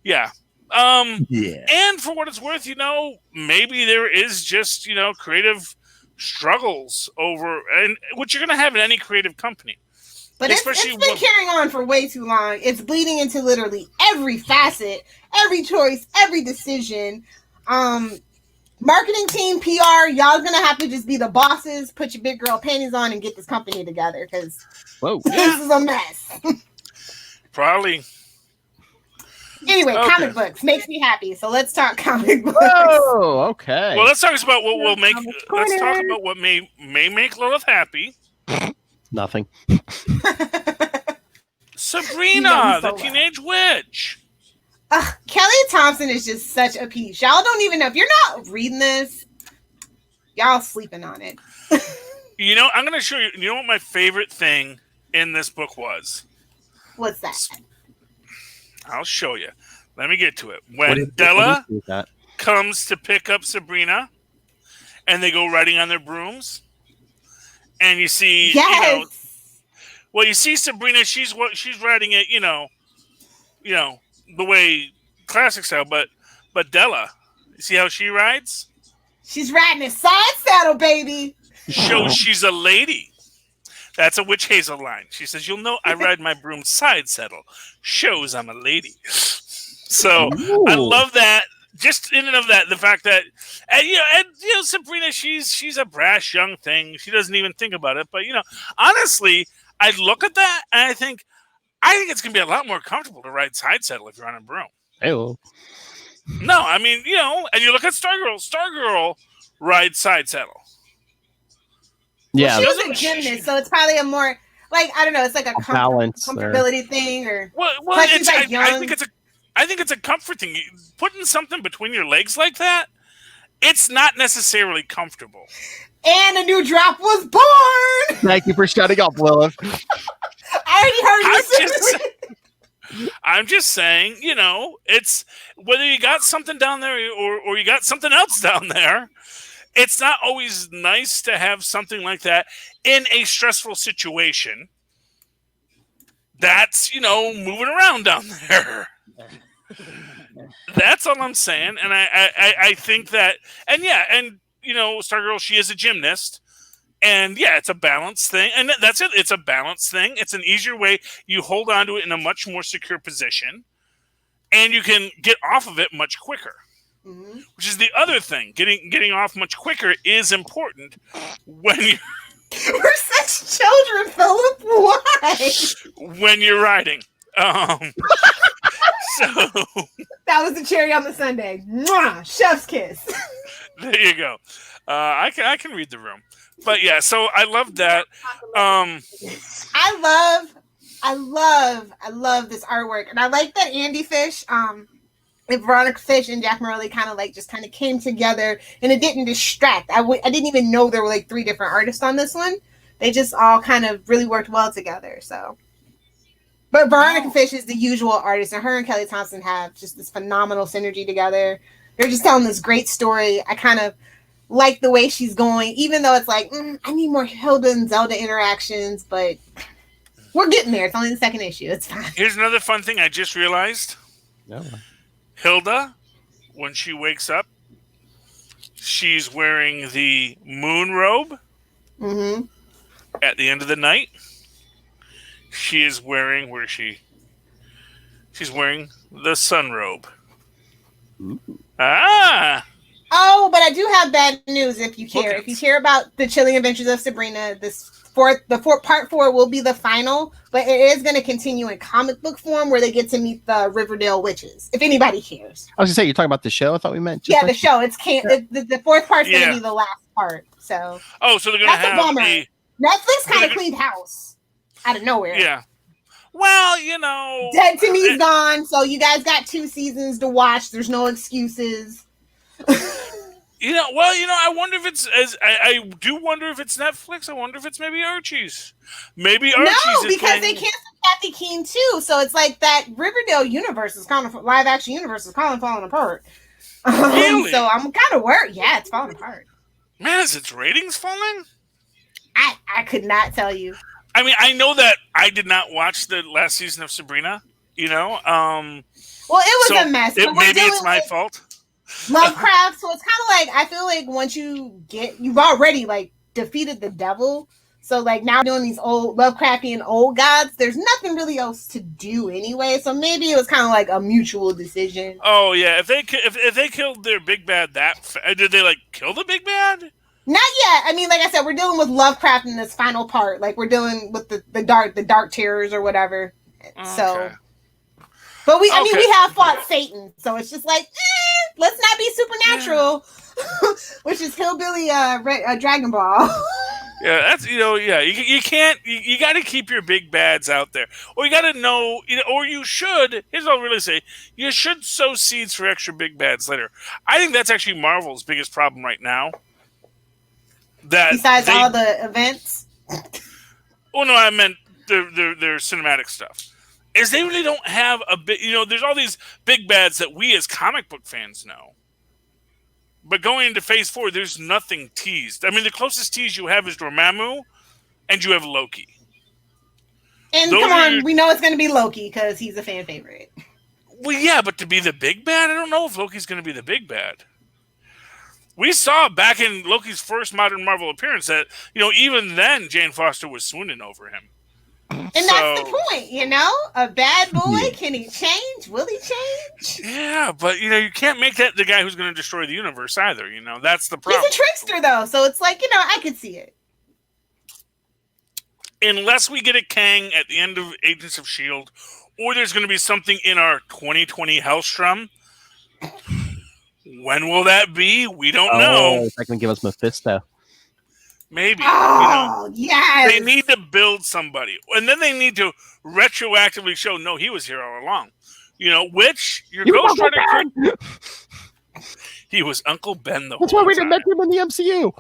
yeah. And for what it's worth, maybe there is just, creative struggles over, and what you're going to have in any creative company. But it's been carrying on for way too long. It's bleeding into literally every facet, every choice, every decision. Marketing team, PR, y'all gonna have to just be the bosses, put your big girl panties on, and get this company together because this is a mess. Probably. Anyway, comic books makes me happy. So let's talk comic books. Oh, okay. Well, let's talk about what will make. Let's talk about what may make Lilith happy. Nothing. Sabrina, the Teenage Witch. Kelly Thompson is just such a piece. Y'all don't even know. If you're not reading this, y'all sleeping on it. I'm going to show you. You know what my favorite thing in this book was? What's that? I'll show you. Let me get to it. When Della comes to pick up Sabrina and they go riding on their brooms. And you see, you see Sabrina. She's riding it, the way classic style. But Della, you see how she rides? She's riding a side saddle, baby. Shows she's a lady. That's a Witch Hazel line. She says, "You'll know I ride my broom side saddle. Shows I'm a lady." So I love that. Just in and of that, the fact that, Sabrina, she's a brash young thing. She doesn't even think about it. But honestly, I look at that and I think it's gonna be a lot more comfortable to ride side saddle if you're on a broom. Ew. No, I mean, and you look at Stargirl. Stargirl rides side saddle. Yeah, well, she was a gymnast, so it's probably a more I don't know. It's like a comfortability thing, or she's young. I think it's a comfort thing. Putting something between your legs like that it's not necessarily comfortable. And a new drop was born. Thank you for shutting up, Lilith. I already heard you. I'm just saying, it's whether you got something down there or you got something else down there, it's not always nice to have something like that in a stressful situation that's, moving around down there. That's all I'm saying. And I think that, and Stargirl, she is a gymnast. And yeah, it's a balance thing. And that's it. It's a balance thing. It's an easier way. You hold on to it in a much more secure position. And you can get off of it much quicker. Mm-hmm. Which is the other thing. Getting off much quicker is important when you... We're such children, Philip. Why? When you're riding. So... That was the cherry on the sundae. Mwah! Chef's kiss. There you go. I can read the room. But yeah, so I love that. I love this artwork, and I like that Andy Fish, and Veronica Fish and Jack Morelli kind of came together, and it didn't distract. I didn't even know there were like 3 different artists on this one. They just all kind of really worked well together. So, but Veronica Fish is the usual artist, and her and Kelly Thompson have just this phenomenal synergy together. They're just telling this great story. I kind of like the way she's going, even though it's like, I need more Hilda and Zelda interactions, but we're getting there. It's only the 2nd issue. It's fine. Here's another fun thing I just realized. No. Hilda, when she wakes up, she's wearing the moon robe. Mm-hmm. At the end of the night, she is wearing, she's wearing the sun robe. Ooh. Ah! Oh, but I do have bad news if you care. Okay. If you care about the Chilling Adventures of Sabrina, part 4 will be the final, but it is going to continue in comic book form where they get to meet the Riverdale witches, if anybody cares. I was going to say, you're talking about the show? I thought we meant... The show. The 4th part's going to be the last part. So so they're going to have a bummer. Netflix kind of cleaned house out of nowhere. Yeah. Well, Dead to Me's gone, so you guys got 2 seasons to watch. There's no excuses. I wonder if it's I do wonder if it's Netflix. I wonder if it's maybe Archie's. Maybe Archie's. No, because they canceled Kathy Keene too. So it's like that Riverdale universe is kind of live action universe is kind of falling apart. Really? So I'm kind of worried. Yeah, it's falling apart. Man, is its ratings falling? I could not tell you. I mean, I know that I did not watch the last season of Sabrina. Well, it was a mess. Maybe it's my fault. Lovecraft, so it's kind of like I feel like once you've already like defeated the devil, so like now doing these old Lovecraftian old gods, there's nothing really else to do anyway. So maybe it was kind of like a mutual decision. Oh yeah, if they killed their big bad, did they like kill the big bad? Not yet. I mean, like I said, we're dealing with Lovecraft in this final part. Like we're dealing with the dark terrors or whatever. Okay. So. But we have fought Satan, so it's just like, let's not be supernatural, which is hillbilly Dragon Ball. Yeah, that's you can't. You got to keep your big bads out there, or you got to know, or you should. Here's what I'll really say: you should sow seeds for extra big bads later. I think that's actually Marvel's biggest problem right now. Besides all the events. Oh no, I meant their cinematic stuff. Is they really don't have a bit, there's all these big bads that we as comic book fans know. But going into phase 4, there's nothing teased. I mean, the closest tease you have is Dormammu, and you have Loki. And come on, we know it's going to be Loki because he's a fan favorite. Well, yeah, but to be the big bad, I don't know if Loki's going to be the big bad. We saw back in Loki's first modern Marvel appearance that, even then, Jane Foster was swooning over him. And that's the point, A bad boy, can he change? Will he change? Yeah, but, you can't make that the guy who's going to destroy the universe either, That's the problem. He's a trickster, though, so it's like, I could see it. Unless we get a Kang at the end of Agents of S.H.I.E.L.D., or there's going to be something in our 2020 Hellstrom. When will that be? We don't know. It's not going to give us Mephisto. Maybe. Oh, yes. They need to build somebody. And then they need to retroactively show, no, he was here all along. Which your Ghost Rider He was Uncle Ben the That's whole why we time. didn't mention him in the MCU.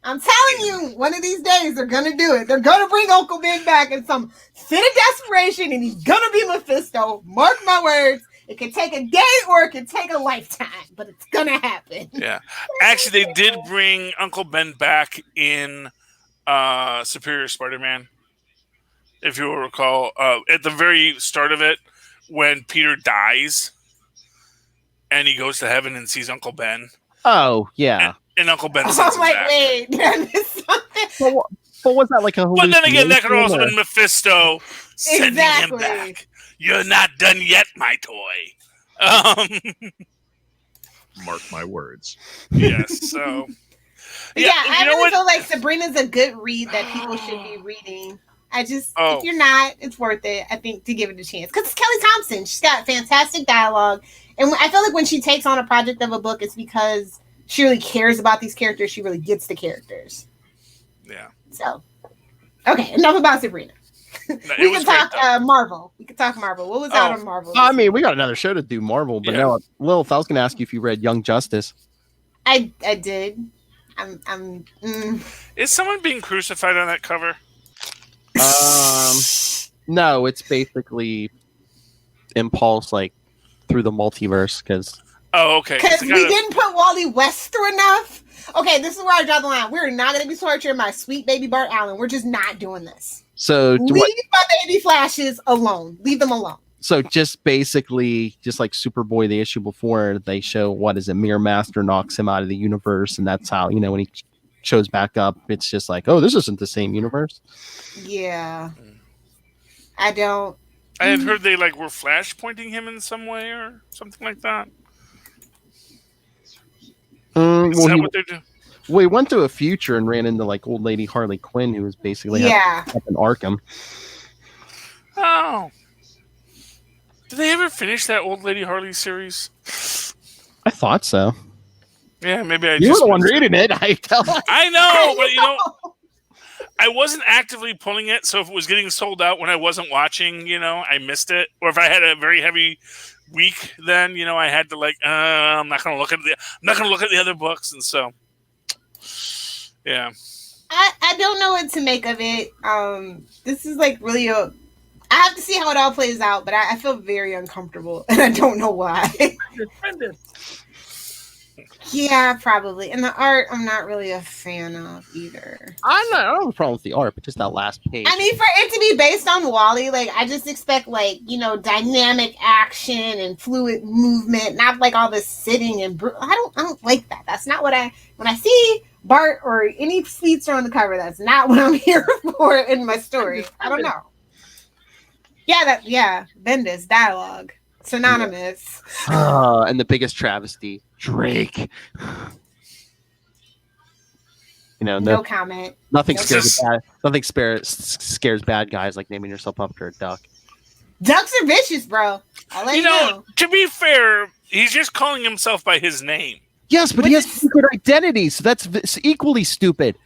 I'm telling you, one of these days they're gonna do it. They're gonna bring Uncle Ben back in some fit of desperation, and he's gonna be Mephisto. Mark my words. It can take a day or it can take a lifetime, but it's gonna happen. Yeah, actually, they did bring Uncle Ben back in Superior Spider-Man. If you will recall, at the very start of it, when Peter dies and he goes to heaven and sees Uncle Ben. Oh, yeah. And Uncle Ben says I'm like, wait, did I miss something? But was that like a But then again, that could also hallucination, been Mephisto sending him Exactly. back. You're not done yet, my toy. Mark my words. Yes, so... Yeah, I you know really what? feel like Sabrina's a good read that people should be reading. If Oh. you're not, it's worth it, I think, to give it a chance. Because it's Kelly Thompson. She's got fantastic dialogue. And I feel like when she takes on a project of a book, it's because she really cares about these characters. She really gets the characters. Yeah. So, okay, enough about Sabrina. No, We it was can great, talk Marvel. We can talk Marvel. What was out on Marvel? I mean, we got another show to do, Marvel. But Yeah. no, Lilith, I was going to ask you if you read Young Justice. I did. Is someone being crucified on that cover? No, it's basically Impulse, like, through the multiverse, because... Oh, okay. Because we didn't put Wally West through enough. Okay, this is where I draw the line. We're not going to be torturing my sweet baby Bart Allen. We're just not doing this. So, Leave my baby Flashes alone. Leave them alone. So just basically, just like Superboy, the issue before, they show what is it? Mirror Master knocks him out of the universe, and that's how, when he shows back up, it's just like, oh, this isn't the same universe. Yeah. I don't. I had heard they were flash pointing him in some way or something like that. Is that what they're doing? Well, he went through a future and ran into old lady Harley Quinn, who was basically up in Arkham. Oh. Did they ever finish that old lady Harley series? I thought so. Yeah, maybe I You were the one reading it. I know, but I wasn't actively pulling it, so if it was getting sold out when I wasn't watching, I missed it. Or if I had a very heavy week, then I had to I'm not gonna look at the other books, and so yeah. I don't know what to make of it. This is really I have to see how it all plays out, but I feel very uncomfortable, and I don't know why. Yeah, probably. And the art, I'm not really a fan of either. I don't have a problem with the art, but just that last page. I mean, for it to be based on Wally, I just expect dynamic action and fluid movement, not all this sitting and I don't like that. That's not what when I see Bart or any Speedster on the cover, that's not what I'm here for in my story. I don't know. Yeah, Bendis dialogue. Synonymous. And the biggest travesty, Drake. No comment. Nothing No scares nothing scares bad guys like naming yourself after a duck. Ducks are vicious, bro. I'll let you know. To be fair, he's just calling himself by his name. Yes, but he has secret identity, so that's equally stupid.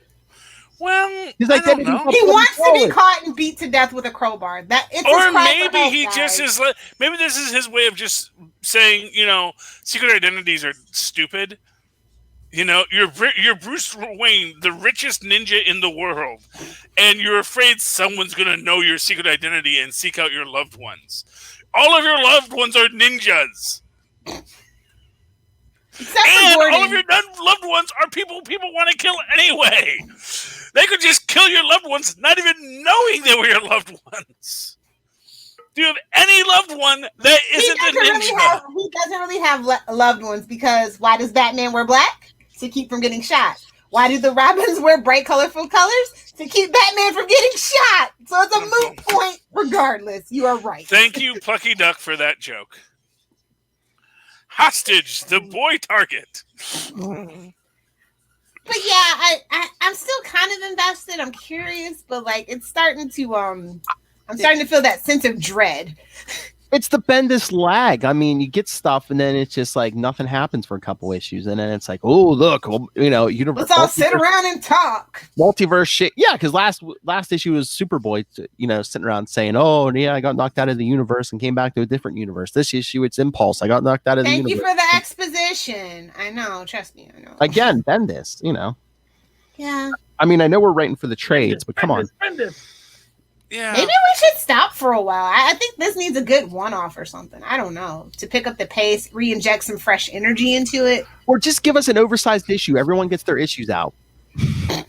Well, his I don't know. He wants to be caught and beat to death with a crowbar. Or maybe he just is. Maybe this is his way of just saying, secret identities are stupid. You're Bruce Wayne, the richest ninja in the world, and you're afraid someone's gonna know your secret identity and seek out your loved ones. All of your loved ones are ninjas. And all of your loved ones are people want to kill anyway. They could just kill your loved ones, not even knowing they were your loved ones. Do you have any loved one that isn't a ninja? He doesn't really have loved ones because why does Batman wear black? To keep from getting shot. Why do the Robins wear bright, colorful colors? To keep Batman from getting shot. So it's a moot point regardless. You are right. Thank you, Plucky Duck, for that joke. Hostage, the boy target. But yeah, I'm still kind of invested. I'm curious, but it's starting to I'm starting to feel that sense of dread. It's the Bendis lag. I mean, you get stuff, and then it's just like nothing happens for a couple issues, and then it's like, oh look, well, Let's all sit around and talk. Multiverse shit. Yeah, because last issue was Superboy, sitting around saying, "Oh yeah, I got knocked out of the universe and came back to a different universe." This issue, it's Impulse. I got knocked out of the universe. Thank you for the exposition. I know. Trust me, I know. Again, Bendis. Yeah. I mean, I know we're writing for the trades, but come on. Yeah. Maybe we should stop for a while. I think this needs a good one-off or something. I don't know. To pick up the pace, re-inject some fresh energy into it. Or just give us an oversized issue. Everyone gets their issues out. I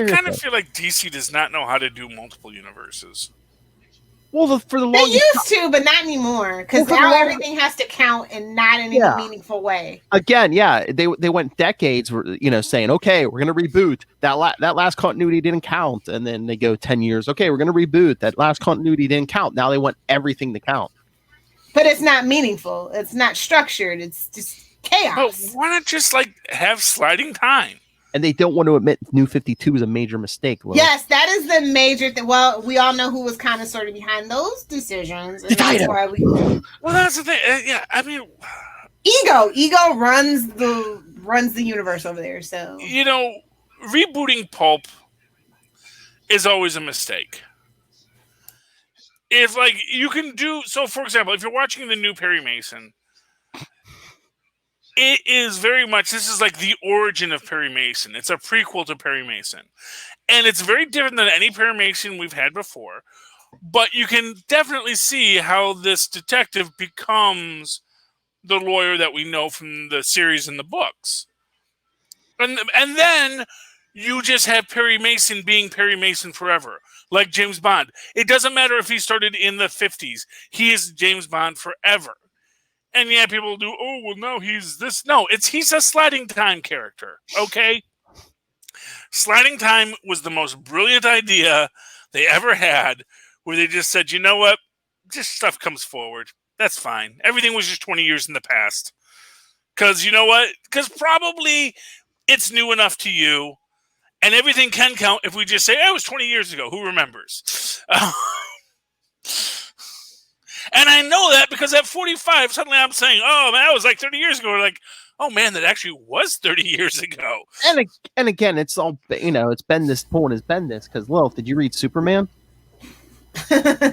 kind of feel like DC does not know how to do multiple universes. Well, for the They longest used to, but not anymore. Because now everything has to count and not in any meaningful way. Again, yeah, they went decades, saying, okay, we're going to reboot. That last continuity didn't count. And then they go 10 years, okay, we're going to reboot. That last continuity didn't count. Now they want everything to count. But it's not meaningful. It's not structured. It's just chaos. But why not just have sliding time? And they don't want to admit New 52 is a major mistake. Will. Yes, that is the major thing. Well, we all know who was kind of sort of behind those decisions. And that's why well, that's the thing. Yeah, I mean, Ego runs the universe over there. So rebooting pulp is always a mistake. If you can do so, for example, if you're watching the new Perry Mason. It is very much, this is like the origin of Perry Mason. It's a prequel to Perry Mason. And it's very different than any Perry Mason we've had before. But you can definitely see how this detective becomes the lawyer that we know from the series and the books. And then you just have Perry Mason being Perry Mason forever. Like James Bond. It doesn't matter if he started in the 50s. He is James Bond forever. And yeah, people do, oh, well, no, he's this. No, he's a sliding time character, okay? Sliding time was the most brilliant idea they ever had, where they just said, you know what? Just stuff comes forward. That's fine. Everything was just 20 years in the past. Because you know what? Because probably it's new enough to you, and everything can count if we just say, it was 20 years ago. Who remembers? And I know that because at 45, suddenly I'm saying, oh, man, that was 30 years ago. We're like, oh, man, that actually was 30 years ago. And again, it's all, it's Bendis pulling his Bendis. Because, Lilith, did you read Superman?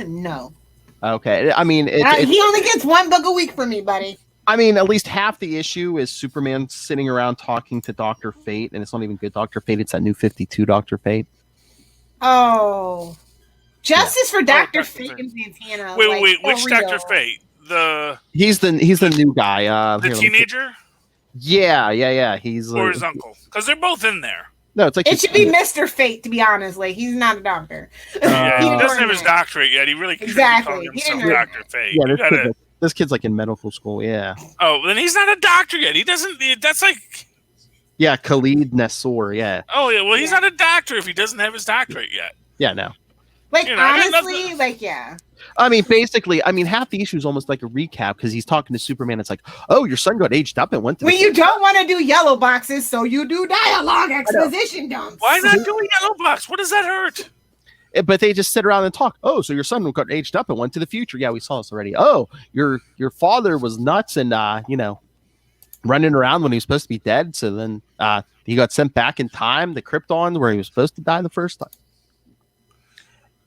No. Okay. I mean, he only gets one book a week from me, buddy. I mean, at least half the issue is Superman sitting around talking to Dr. Fate. And it's not even good Dr. Fate. It's that new 52 Dr. Fate. Oh. Justice for Dr. Fate and Santana. Wait, which Dr. Fate? He's the new guy. The teenager? Yeah. He's or his uncle. Because they're both in there. No, it's it should be Mr. Fate, to be honest. He's not a doctor. Yeah, he doesn't have his doctorate yet. He really can't call himself Dr. Fate. Yeah, this kid's in medical school, yeah. Oh, then he's not a doctor yet. He doesn't, that's Yeah, Khalid Nassor, yeah. Oh, yeah, well, he's not a doctor if he doesn't have his doctorate yet. Yeah, no. Honestly, yeah. I mean, basically, half the issue is almost like a recap because he's talking to Superman. It's like, oh, your son got aged up and went to. Well, you don't want to do yellow boxes, so you do dialogue exposition dumps. Why not do a yellow box? What does that hurt? But they just sit around and talk. Oh, so your son got aged up and went to the future. Yeah, we saw this already. Oh, your father was nuts and running around when he was supposed to be dead. So then he got sent back in time to Krypton where he was supposed to die the first time.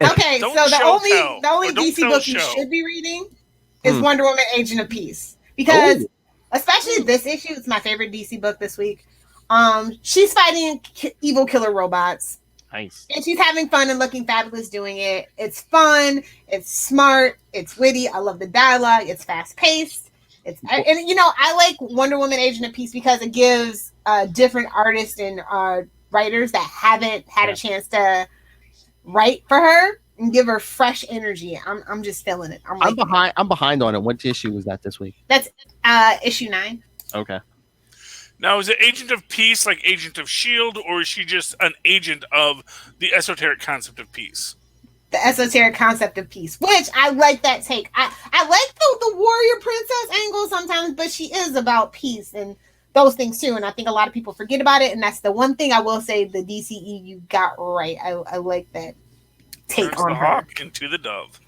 Okay, so the only DC book you should be reading is Wonder Woman Agent of Peace. Because especially this issue, it's my favorite DC book this week. She's fighting evil killer robots. Nice. And she's having fun and looking fabulous doing it. It's fun, it's smart, it's witty. I love the dialogue, it's fast paced. I like Wonder Woman Agent of Peace because it gives different artists and writers that haven't had a chance to write for her and give her fresh energy. I'm just feeling it. I'm behind on it. What issue was that this week? That's issue 9. Okay. Now, is it Agent of Peace like Agent of S.H.I.E.L.D., or is she just an agent of the esoteric concept of peace? The esoteric concept of peace, which I like that take. I like the warrior princess angle sometimes, but she is about peace and those things too. And I think a lot of people forget about it. And that's the one thing I will say the DCEU got right. I like that take on the her. hawk into the dove.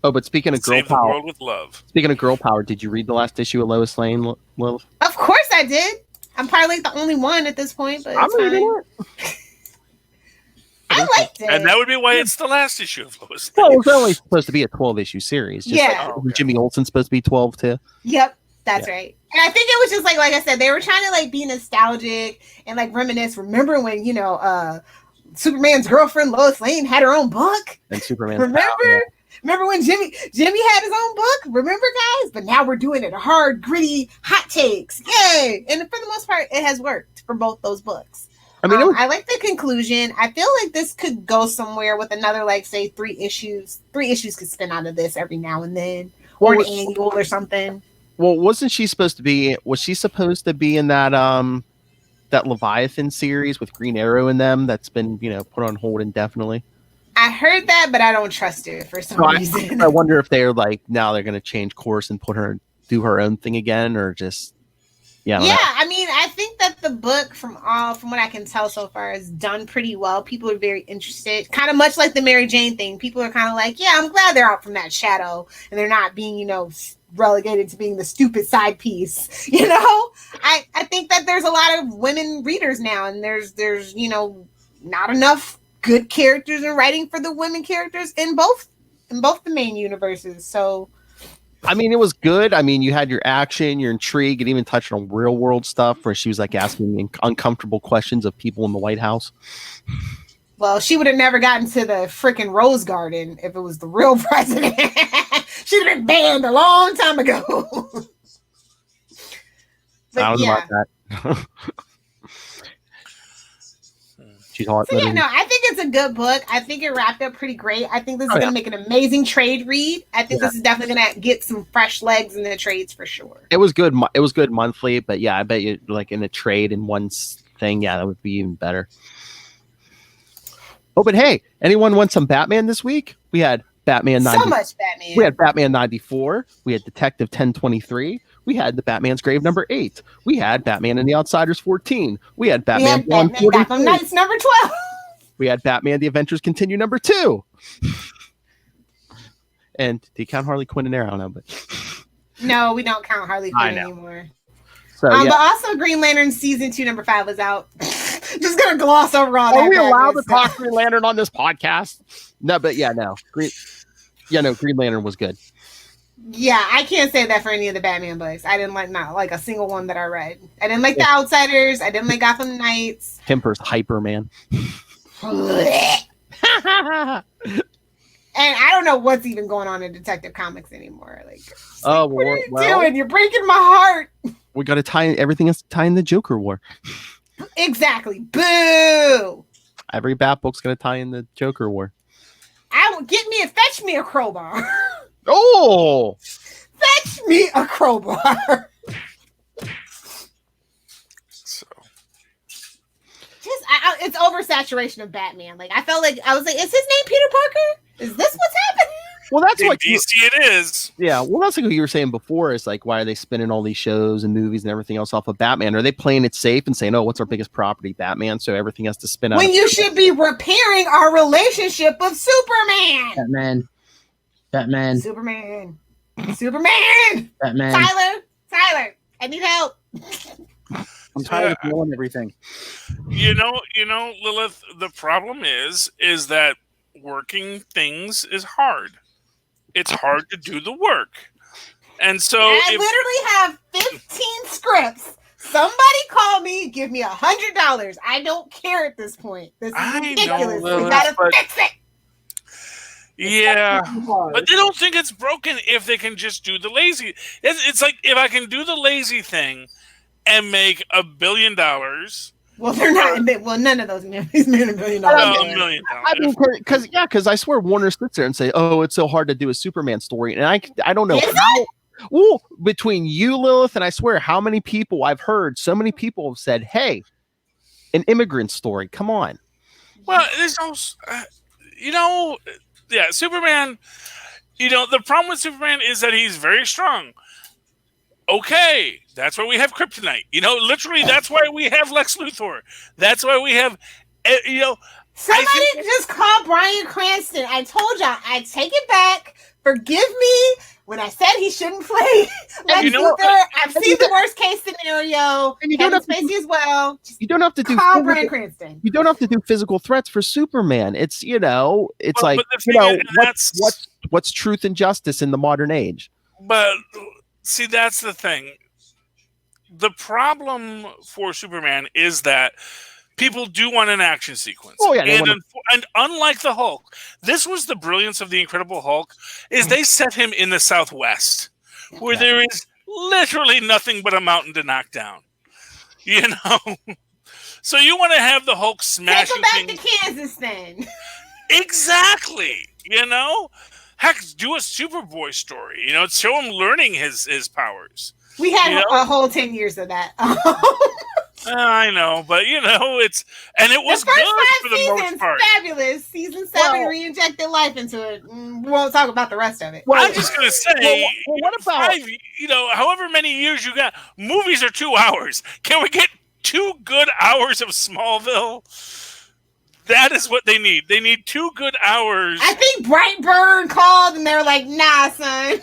Oh, but speaking of girl Save the power, world with love. speaking of girl power, did you read the last issue of Lois Lane, Lilith? Of course I did. I'm probably like the only one at this point, but I'm it's reading fine. it. I liked it. And that would be why it's the last issue of Lois. Well, it was only supposed to be a 12-issue series. Just Yeah. like Jimmy Olsen's supposed to be 12 too. Yep, that's right. And I think it was just like I said, they were trying to like be nostalgic and like reminisce. Remember when Superman's girlfriend Lois Lane had her own book? And Superman. Remember when Jimmy had his own book? Remember, guys? But now we're doing it hard, gritty, hot takes. Yay! And for the most part, it has worked for both those books. I mean, I like the conclusion. I feel like this could go somewhere with another, like, say, 3 issues. 3 issues could spin out of this every now and then, or an annual or something. Well, wasn't she supposed to be? Was she supposed to be in that that Leviathan series with Green Arrow in them? That's been put on hold indefinitely. I heard that, but I don't trust it for some reason. I wonder if they're like now they're going to change course and do her own thing again, or just yeah. I mean, I think that the book, from what I can tell so far, is done pretty well. People are very interested, kind of much like the Mary Jane thing. People are kind of like, yeah, I'm glad they're out from that shadow and they're not being, relegated to being the stupid side piece. I think that there's a lot of women readers now, and there's not enough good characters and writing for the women characters in both the main universes. So I mean, it was good. I mean, you had your action, your intrigue, and even touched on real world stuff where she was like asking uncomfortable questions of people in the White House. Well, she would have never gotten to the freaking Rose Garden if it was the real president. She'd have been banned a long time ago. But I don't know about that. She's hot. So I think it's a good book. I think it wrapped up pretty great. I think this is going to make an amazing trade read. I think this is definitely going to get some fresh legs in the trades for sure. It was good. It was good monthly, but yeah, I bet you like in a trade in one thing, yeah, that would be even better. Oh, but hey, anyone want some Batman this week? We had Batman 90. So much Batman. We had Batman 94. We had Detective 1023. We had the Batman's Grave number 8. We had Batman and the Outsiders 14. We had Batman Gotham Knights number 12. We had Batman the Adventures Continue number 2. And do you count Harley Quinn in there? I don't know, but no, we don't count Harley Quinn anymore. So, But also Green Lantern season 2 number 5 was out. Just gonna gloss over all that. Are we allowed to talk Green Lantern on this podcast? No, but Green Lantern was good. Yeah, I can't say that for any of the Batman books. I didn't like a single one that I read. I didn't like The Outsiders. I didn't like Gotham Knights. Kemper's hyper, man. And I don't know what's even going on in Detective Comics anymore. What are you doing? You're breaking my heart. We got to tie everything has to tie in the Joker War. Exactly. Boo. Every Bat book's going to tie in the Joker War. Fetch me a crowbar. Oh! Fetch me a crowbar. So it's oversaturation of Batman. Like I felt like I was like, is his name Peter Parker? Is this what's happening? Well, that's what DC it is. Yeah, well, that's like what you were saying before. Is like, why are they spinning all these shows and movies and everything else off of Batman? Are they playing it safe and saying, "Oh, what's our biggest property, Batman?" So everything has to spin out. When you should be repairing our relationship with Superman. Batman. Superman. Batman. Tyler, I need help. I'm tired of knowing everything. Lilith, the problem is that working things is hard. It's hard to do the work. And so I literally have 15 scripts. Somebody call me, give me $100. I don't care at this point. This is ridiculous. We gotta fix it. Yeah, but they don't think it's broken if they can just do the lazy. It's like if I can do the lazy thing and make $1 billion. Well, they're not. Well, none of those movies made $1 billion. $1 million. I mean, because I swear Warner sits there and say, "Oh, it's so hard to do a Superman story," and I don't know how. Well, between you, Lilith, and I swear how many people I've heard, so many people have said, "Hey, an immigrant story, come on." Well, there's no, Superman. The problem with Superman is that he's very strong. Okay, that's why we have kryptonite. Literally, that's why we have Lex Luthor. That's why we have, Somebody just call Bryan Cranston. I told y'all, I take it back. Forgive me when I said he shouldn't play Lex Luthor. I've seen the worst case scenario. And you don't have Spacey as well. You don't have to do call Bryan Cranston. You don't have to do physical threats for Superman. It's it's Well, like what's truth and justice in the modern age. But see, that's the thing. The problem for Superman is that people do want an action sequence. Oh, yeah, and unlike the Hulk, this was the brilliance of the Incredible Hulk, is they set him in the Southwest, where there is literally nothing but a mountain to knock down. You know? So you want to have the Hulk smashing Take him back to Kansas then. Exactly. You know? Heck, do a Superboy story. You know, show him learning his powers. We had a whole 10 years of that. I know, but it was the first good 5 for the seasons, most part. fabulous. Season 7 re-injected life into it. We won't talk about the rest of it. I'm just gonna say, what about 5, however many years you got? Movies are 2 hours. Can we get 2 good hours of Smallville? That is what they need. They need 2 good hours. I think Brightburn called and they were like, "Nah, son."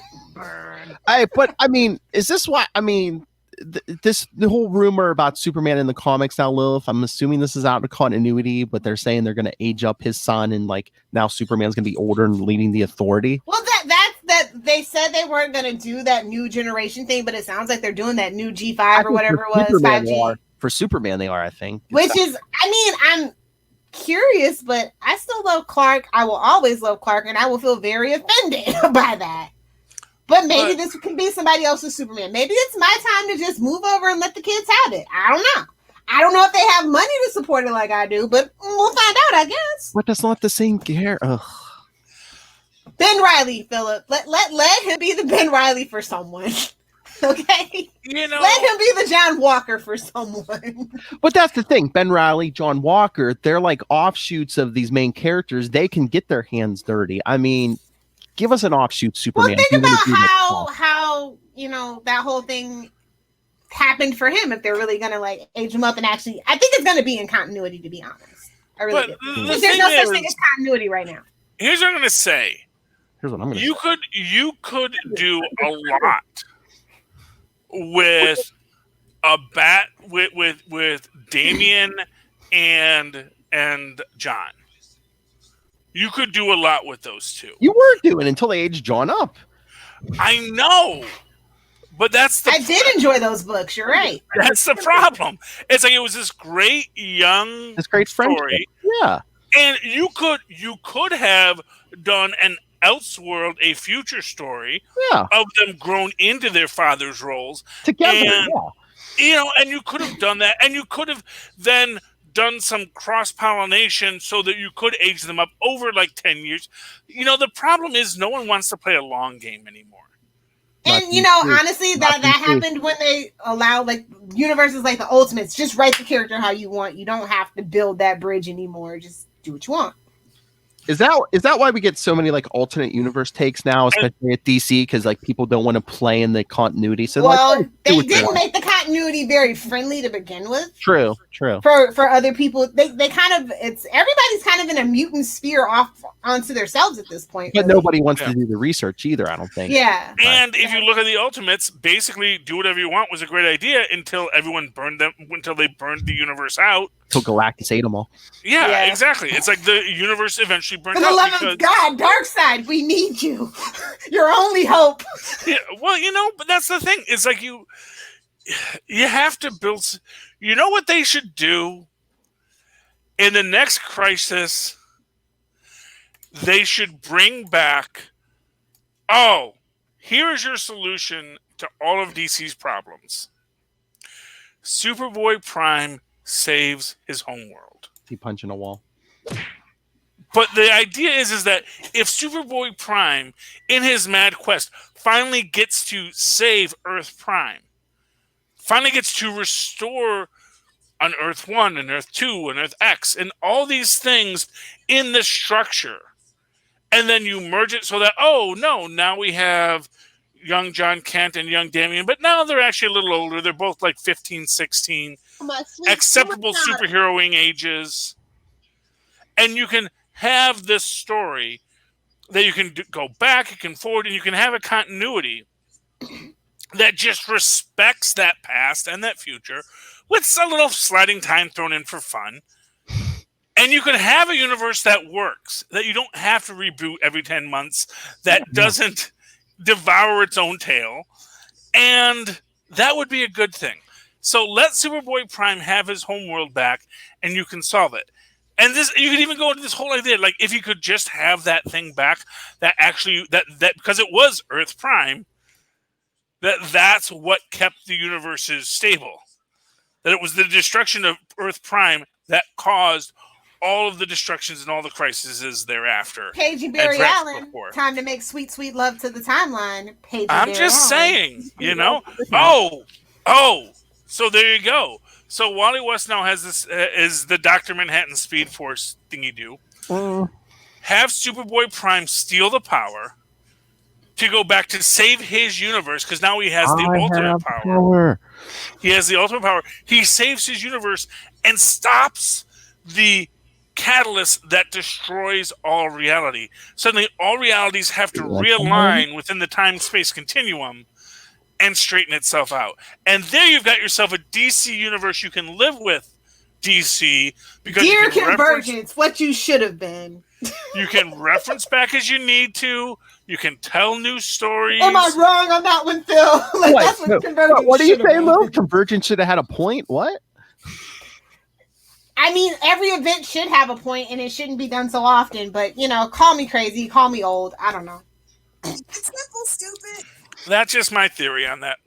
But I mean, is this why? I mean, the whole rumor about Superman in the comics now, Lilith. I'm assuming this is out of continuity, but they're saying they're going to age up his son, and like now Superman's going to be older and leading the Authority. Well, that they said they weren't going to do that new generation thing, but it sounds like they're doing that new G5 or whatever it was. Superman 5G. For Superman, they are, I think. Which is, I mean, I'm curious, but I still love Clark. I will always love Clark, and I will feel very offended by that. But maybe this can be somebody else's Superman. Maybe it's my time to just move over and let the kids have it. I don't know. I don't know if they have money to support it like I do, but we'll find out, I guess. But that's not the same care. Ben Reilly, Philip. Let him be the Ben Reilly for someone. Okay? Let him be the John Walker for someone. But that's the thing. Ben Reilly, John Walker, they're like offshoots of these main characters. They can get their hands dirty. I mean, give us an offshoot Superman. Well, think about how that whole thing happened for him. If they're really gonna like age him up and actually, I think it's gonna be in continuity. To be honest, I really do. Because there's no such thing as continuity right now. Here's what I'm gonna say. Here's what I'm gonna say. You could do a lot with a bat with Damian and John. You could do a lot with those two. You were doing until they aged John up. I know, but I did enjoy those books. You're right. That's the problem. It's like it was this great story. Yeah, and you could have done an Elseworld, a future story of them grown into their father's roles together. And you could have done that, and you could have then done some cross-pollination so that you could age them up over like 10 years. The problem is no one wants to play a long game anymore. And honestly, that happened when they allowed like universes like the Ultimates. Just write the character how you want. You don't have to build that bridge anymore. Just do what you want. Is that why we get so many like alternate universe takes now, especially at DC, because like people don't want to play in the continuity? So they didn't make the continuity very friendly to begin with. True. For other people, they kind of everybody's kind of in a mutant sphere off onto themselves at this point. But nobody wants to do the research either, I don't think. Yeah. And if you look at the Ultimates, basically do whatever you want was a great idea until they burned the universe out. Until Galactus ate them all. Yeah, exactly. It's like the universe eventually burned out. For the love of God, Darkseid, we need you. Your only hope. Yeah, well, but that's the thing. It's like you have to build. You know what they should do in the next crisis? They should bring back. Oh, here's your solution to all of DC's problems. Superboy Prime saves his homeworld. He punching a wall. But the idea is that if Superboy Prime, in his mad quest, finally gets to save Earth Prime, finally gets to restore an Earth 1, an Earth 2, an Earth X, and all these things in the structure, and then you merge it so that, now we have young John Kent and young Damian, but now they're actually a little older. They're both like 15, 16, acceptable superheroing ages. And you can have this story that you can go back, you can forward, and you can have a continuity that just respects that past and that future with a little sliding time thrown in for fun. And you can have a universe that works, that you don't have to reboot every 10 months, that doesn't devour its own tail. And that would be a good thing. So let Superboy Prime have his homeworld back, and you can solve it. And this, you could even go into this whole idea, like if you could just have that thing back, that actually that because it was Earth Prime, that's what kept the universes stable. That it was the destruction of Earth Prime that caused all of the destructions and all the crises thereafter. Pagey Barry Allen, time to make sweet, sweet love to the timeline. Pagey I'm Barry just Allen. saying, you know. So there you go. So Wally West now has this is the Dr. Manhattan Speed Force thingy do. Have Superboy Prime steal the power to go back to save his universe, because now he has the ultimate power. He has the ultimate power. He saves his universe and stops the catalyst that destroys all reality. Suddenly, all realities have to realign within the time-space continuum and straighten itself out. And there you've got yourself a DC universe you can live with, DC. Because Dear Convergence, what you should have been. You can reference back as you need to. You can tell new stories. Am I wrong on that one, Phil? Like, that's what Convergence what are you should have saying, been. Lil? Convergence should have had a point? What? I mean, every event should have a point, and it shouldn't be done so often. But, you know, call me crazy, call me old. I don't know. It's simple, stupid. That's just my theory on that.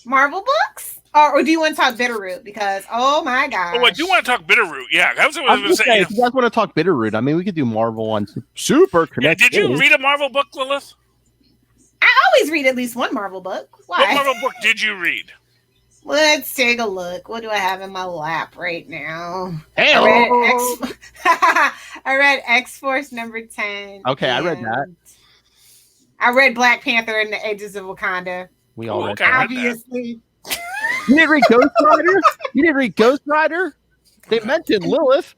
Marvel books? Or do you want to talk Bitterroot? Because, oh my gosh. Oh, I do want to talk Bitterroot. Yeah, that was what I was going to say. If you guys want to talk Bitterroot, I mean, we could do Marvel on Super Connected. Did you read a Marvel book, Lilith? I always read at least one Marvel book. Why? What Marvel book did you read? Let's take a look. What do I have in my lap right now? Hey, I read X-Force number 10. Okay, I read that. I read Black Panther and the Edges of Wakanda. We all read that. Obviously. You didn't read Ghost Rider? You didn't read Ghost Rider? They mentioned Lilith.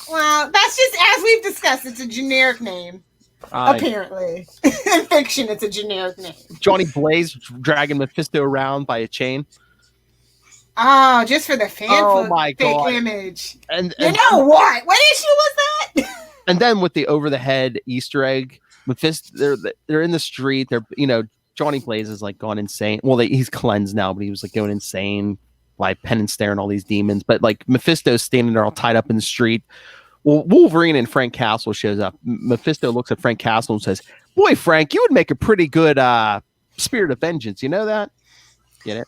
Well, that's just, as we've discussed, it's a generic name. Apparently. In fiction, it's a generic name. Johnny Blaze dragging Mephisto around by a chain. Oh, just for the fake image. And you know what? What issue was that? And then with the over-the-head Easter egg, Mephisto, they're in the street. They're, you know, Johnny Blaze is like gone insane. Well, he's cleansed now, but he was like going insane by pen and staring all these demons. But like Mephisto's standing there all tied up in the street. Well, Wolverine and Frank Castle shows up. Mephisto looks at Frank Castle and says, "Boy, Frank, you would make a pretty good Spirit of Vengeance. You know that? Get it?"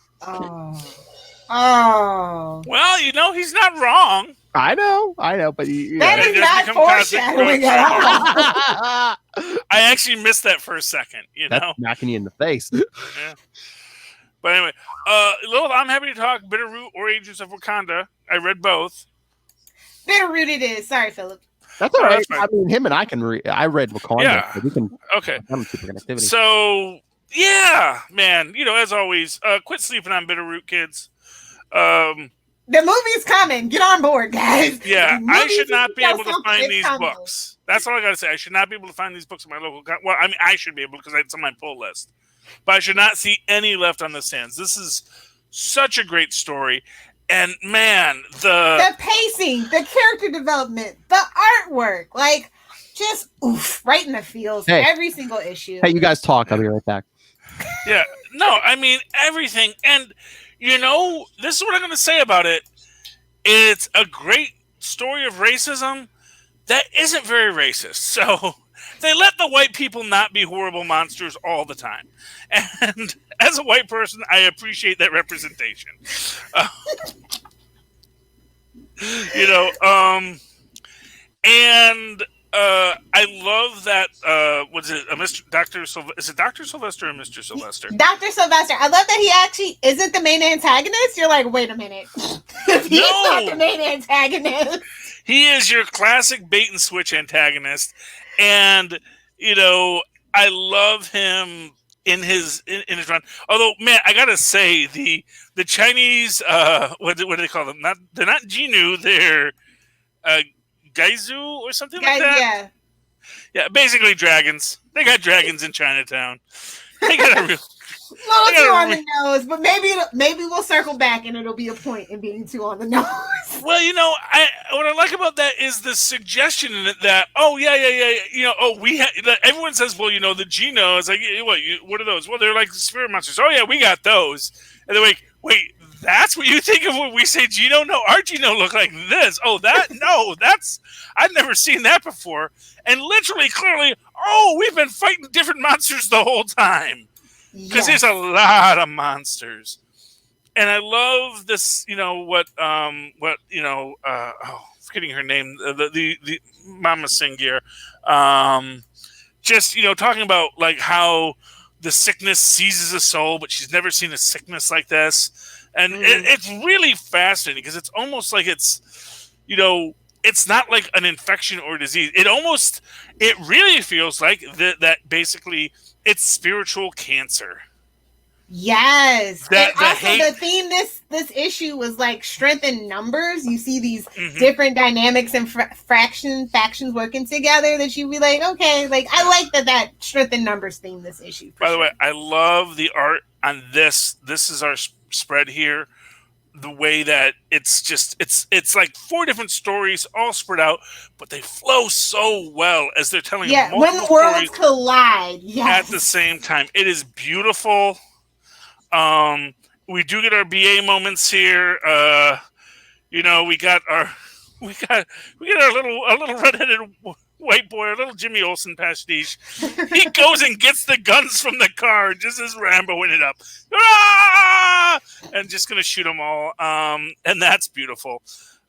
Oh. Well, you know, he's not wrong. I know, but that is not foreshadowing at all. I actually missed that for a second. That's knocking you in the face. Yeah. But anyway, Lilith, I'm happy to talk Bitterroot or Agents of Wakanda. I read both. Bitterroot it is. Sorry, Philip. That's all right. I mean, him and I can read. I read Wakanda. Yeah. So we can. Okay. Super connectivity. So yeah, man. You know, as always, quit sleeping on Bitterroot, kids. The movie's coming. Get on board, guys. Yeah, I should not be able to find these books. That's all I got to say. I should not be able to find these books in my local. Well, I mean, I should be able because it's on my pull list, but I should not see any left on the stands. This is such a great story, and man, the pacing, the character development, the artwork, like just right in the feels. Hey. Every single issue. Hey, you guys talk. I'll be right back. Yeah, no, I mean everything, and. You know, this is what I'm going to say about it. It's a great story of racism that isn't very racist. So they let the white people not be horrible monsters all the time. And as a white person, I appreciate that representation. You know, and I love that. Was it Mr. Dr. Sylvester? Is it Dr. Sylvester or Mr. Sylvester? Dr. Sylvester. I love that he actually isn't the main antagonist. You're like, wait a minute. He's not the main antagonist. He is your classic bait and switch antagonist, and you know I love him in his run. Although, man, I gotta say the Chinese what do they call them? They're not Genu. They're Gaizu or something Guys, like that. yeah. Yeah, basically dragons. They got dragons in Chinatown. They got a real. Little too on the nose, but maybe we'll circle back and it'll be a point in being too on the nose. Well, what I like about that is the suggestion that everyone says, well, the Geno is like, what are those? Well, they're like spirit monsters. Oh yeah, we got those. And they're like, wait, that's what you think of when we say Geno? No, our Geno look like this. Oh, I've never seen that before. And literally, clearly, we've been fighting different monsters the whole time. Because there's a lot of monsters. And I love this, forgetting her name, the Mama Singir. Talking about like how the sickness seizes a soul, but she's never seen a sickness like this. And it's really fascinating because it's almost like it's not like an infection or disease. It really feels like that basically it's spiritual cancer. Yes. The theme this issue was like strength in numbers. You see these different dynamics and factions working together that you be like, okay, like I like that strength in numbers theme this issue. By the way, I love the art on this. This is our spread here. The way that it's like 4 different stories all spread out, but they flow so well as they're telling when the worlds collide at the same time. It is beautiful. We do get our BA moments here. We got our little redheaded white boy, our little Jimmy Olsen pastiche. He goes and gets the guns from the car just as Ramboing it up. Ah! And just gonna shoot them all. And that's beautiful.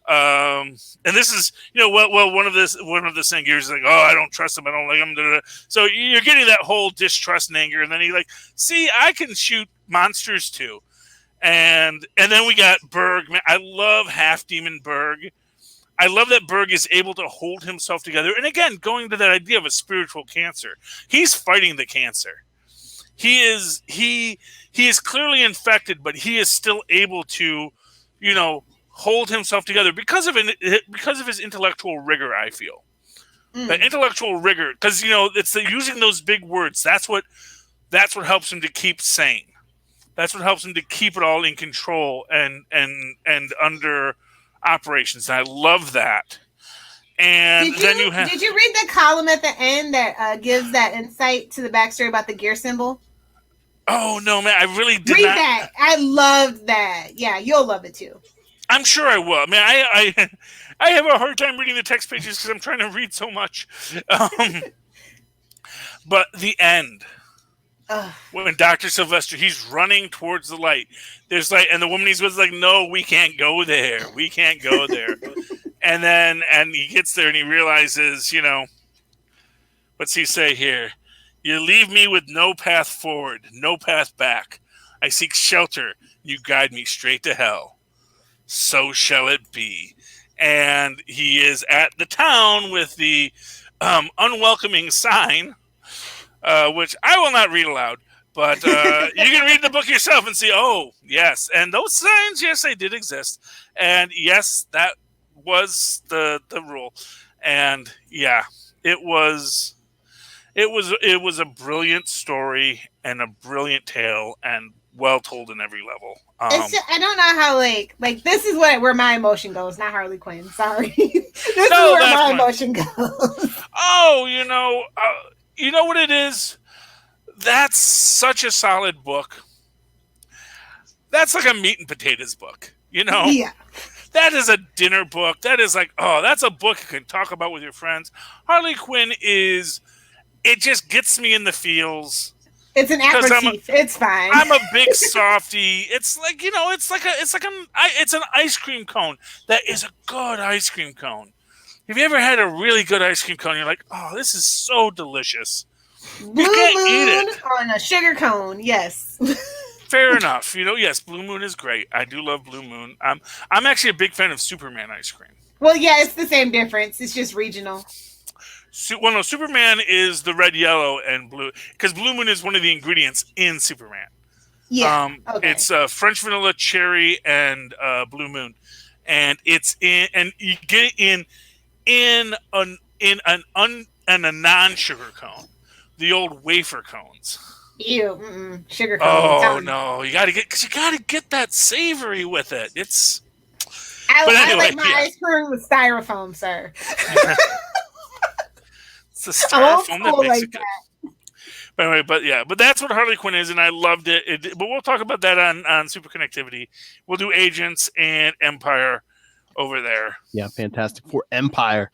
And this is, one of the Singers is like, I don't trust him. I don't like him. So you're getting that whole distrust and anger. And then he's like, see, I can shoot monsters too. And then we got Berg. Man, I love Half Demon Berg. I love that Berg is able to hold himself together. And again, going to that idea of a spiritual cancer, he's fighting the cancer. He is clearly infected, but he is still able to, hold himself together because of his intellectual rigor. I feel the intellectual rigor, because it's using those big words. That's what helps him to keep sane. That's what helps him to keep it all in control and under operations. And I love that. And did you read the column at the end that gives that insight to the backstory about the gear symbol? Oh no, man! I really did read not. That. I loved that. Yeah, you'll love it too. I'm sure I will. I mean, I have a hard time reading the text pages because I'm trying to read so much. But the end. When Dr. Sylvester, he's running towards the light. There's like, and the woman he's with is like, no, we can't go there. We can't go there. and he gets there and he realizes, what's he say here? You leave me with no path forward, no path back. I seek shelter. You guide me straight to hell. So shall it be. And he is at the town with the unwelcoming sign, which I will not read aloud, but you can read the book yourself and see, oh, yes. And those signs, yes, they did exist. And yes, that was the rule. And yeah, it was a brilliant story and a brilliant tale and well told in every level. I don't know how like this is where my emotion goes, not Harley Quinn. Sorry, this is where my emotion goes. Oh, you know what it is? That's such a solid book. That's like a meat and potatoes book, Yeah. That is a dinner book. That is like, that's a book you can talk about with your friends. Harley Quinn it just gets me in the feels. It's an aperitif. It's fine. I'm a big softie. It's like, it's an ice cream cone. That is a good ice cream cone. Have you ever had a really good ice cream cone? You're like, oh, this is so delicious. Blue you can't Moon eat it on a sugar cone. Yes. Fair enough. Yes, Blue Moon is great. I do love Blue Moon. I'm actually a big fan of Superman ice cream. Well, yeah, it's the same difference. It's just regional. Well, no, Superman is the red, yellow, and blue, because Blue Moon is one of the ingredients in Superman. Yeah, okay. It's French vanilla, cherry, and Blue Moon, and it's in, and you get it in in a non-sugar cone, the old wafer cones. Ew, sugar Oh cone. no, you gotta get that savory with it. It's. I like my ice cream with styrofoam, sir. It's the styrofoam that makes it good. But anyway, but that's what Harley Quinn is, and I loved it. But we'll talk about that on Super Connectivity. We'll do Agents and Empire over there. Yeah, Fantastic Four Empire.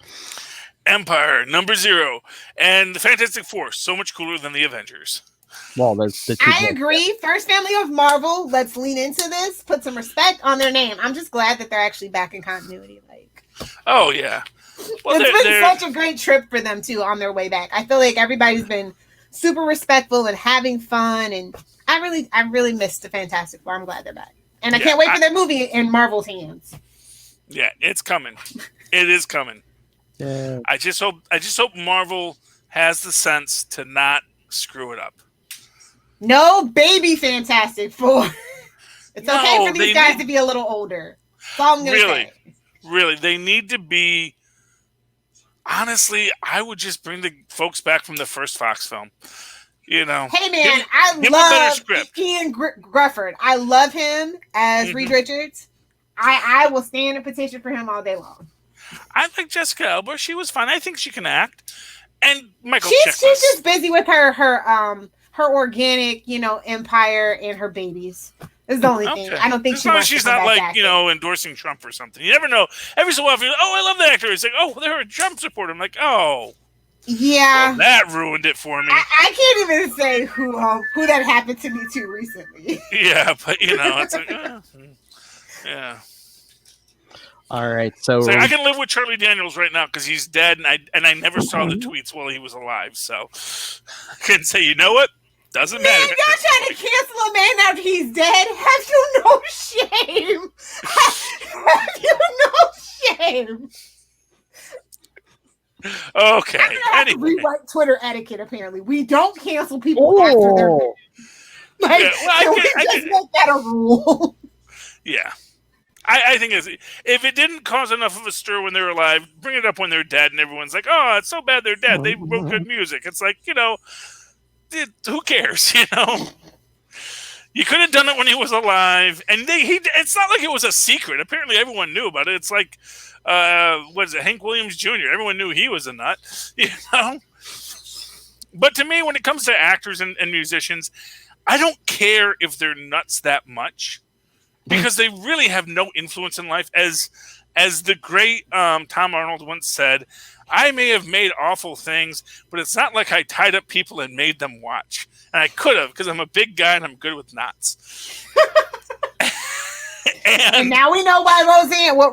Empire, number 0. And the Fantastic Four, so much cooler than the Avengers. Well, there's the I agree. First family of Marvel. Let's lean into this. Put some respect on their name. I'm just glad that they're actually back in continuity. Oh yeah. Well, it's been such a great trip for them too on their way back. I feel like everybody's been super respectful and having fun, and I really missed the Fantastic Four. I'm glad they're back, and I can't wait for their movie in Marvel's hands. Yeah, it's coming. It is coming. Yeah. I just hope Marvel has the sense to not screw it up. No baby Fantastic Four. It's okay for these guys to be a little older. That's all I'm gonna say. Really, they need to be. Honestly, I would just bring the folks back from the first Fox film. You know, hey man, I love Ian Grufford. I love him as Reed Richards. I will stand a petition for him all day long. I like Jessica Alba. She was fine. I think she can act. And Michael. She's just busy with her organic, empire and her babies. This is the only thing. I don't think she's not like endorsing Trump or something. You never know. Every so often, I love that actor. It's like, they're a Trump supporter. I'm like, yeah, well, that ruined it for me. I can't even say who that happened to me too recently. Yeah, but it's like, yeah. All right, so I can live with Charlie Daniels right now because he's dead, and I never saw the tweets while he was alive, so I can say, you know what? Doesn't matter. Y'all trying to cancel a man after he's dead? Have you no shame? Have you no shame? Okay. I'm gonna have to rewrite Twitter etiquette. Apparently, we don't cancel people after they're dead. Just make that a rule. Yeah. I think if it didn't cause enough of a stir when they're alive, bring it up when they're dead, and everyone's like, "Oh, it's so bad they're dead. They wrote good music." It's like, who cares? You could have done it when he was alive, and it's not like it was a secret. Apparently, everyone knew about it. It's like, what is it, Hank Williams Jr.? Everyone knew he was a nut, But to me, when it comes to actors and musicians, I don't care if they're nuts that much. Because they really have no influence in life. As the great Tom Arnold once said, I may have made awful things, but it's not like I tied up people and made them watch. And I could have, because I'm a big guy and I'm good with knots. and now we know why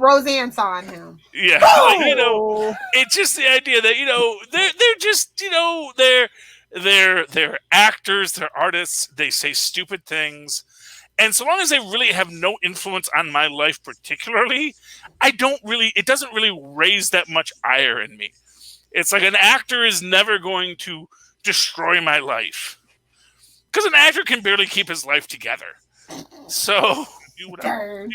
Roseanne saw in him. Yeah, it's just the idea that they're just they're actors, they're artists. They say stupid things. And so long as they really have no influence on my life particularly, it doesn't really raise that much ire in me. It's like an actor is never going to destroy my life. Because an actor can barely keep his life together. So, really,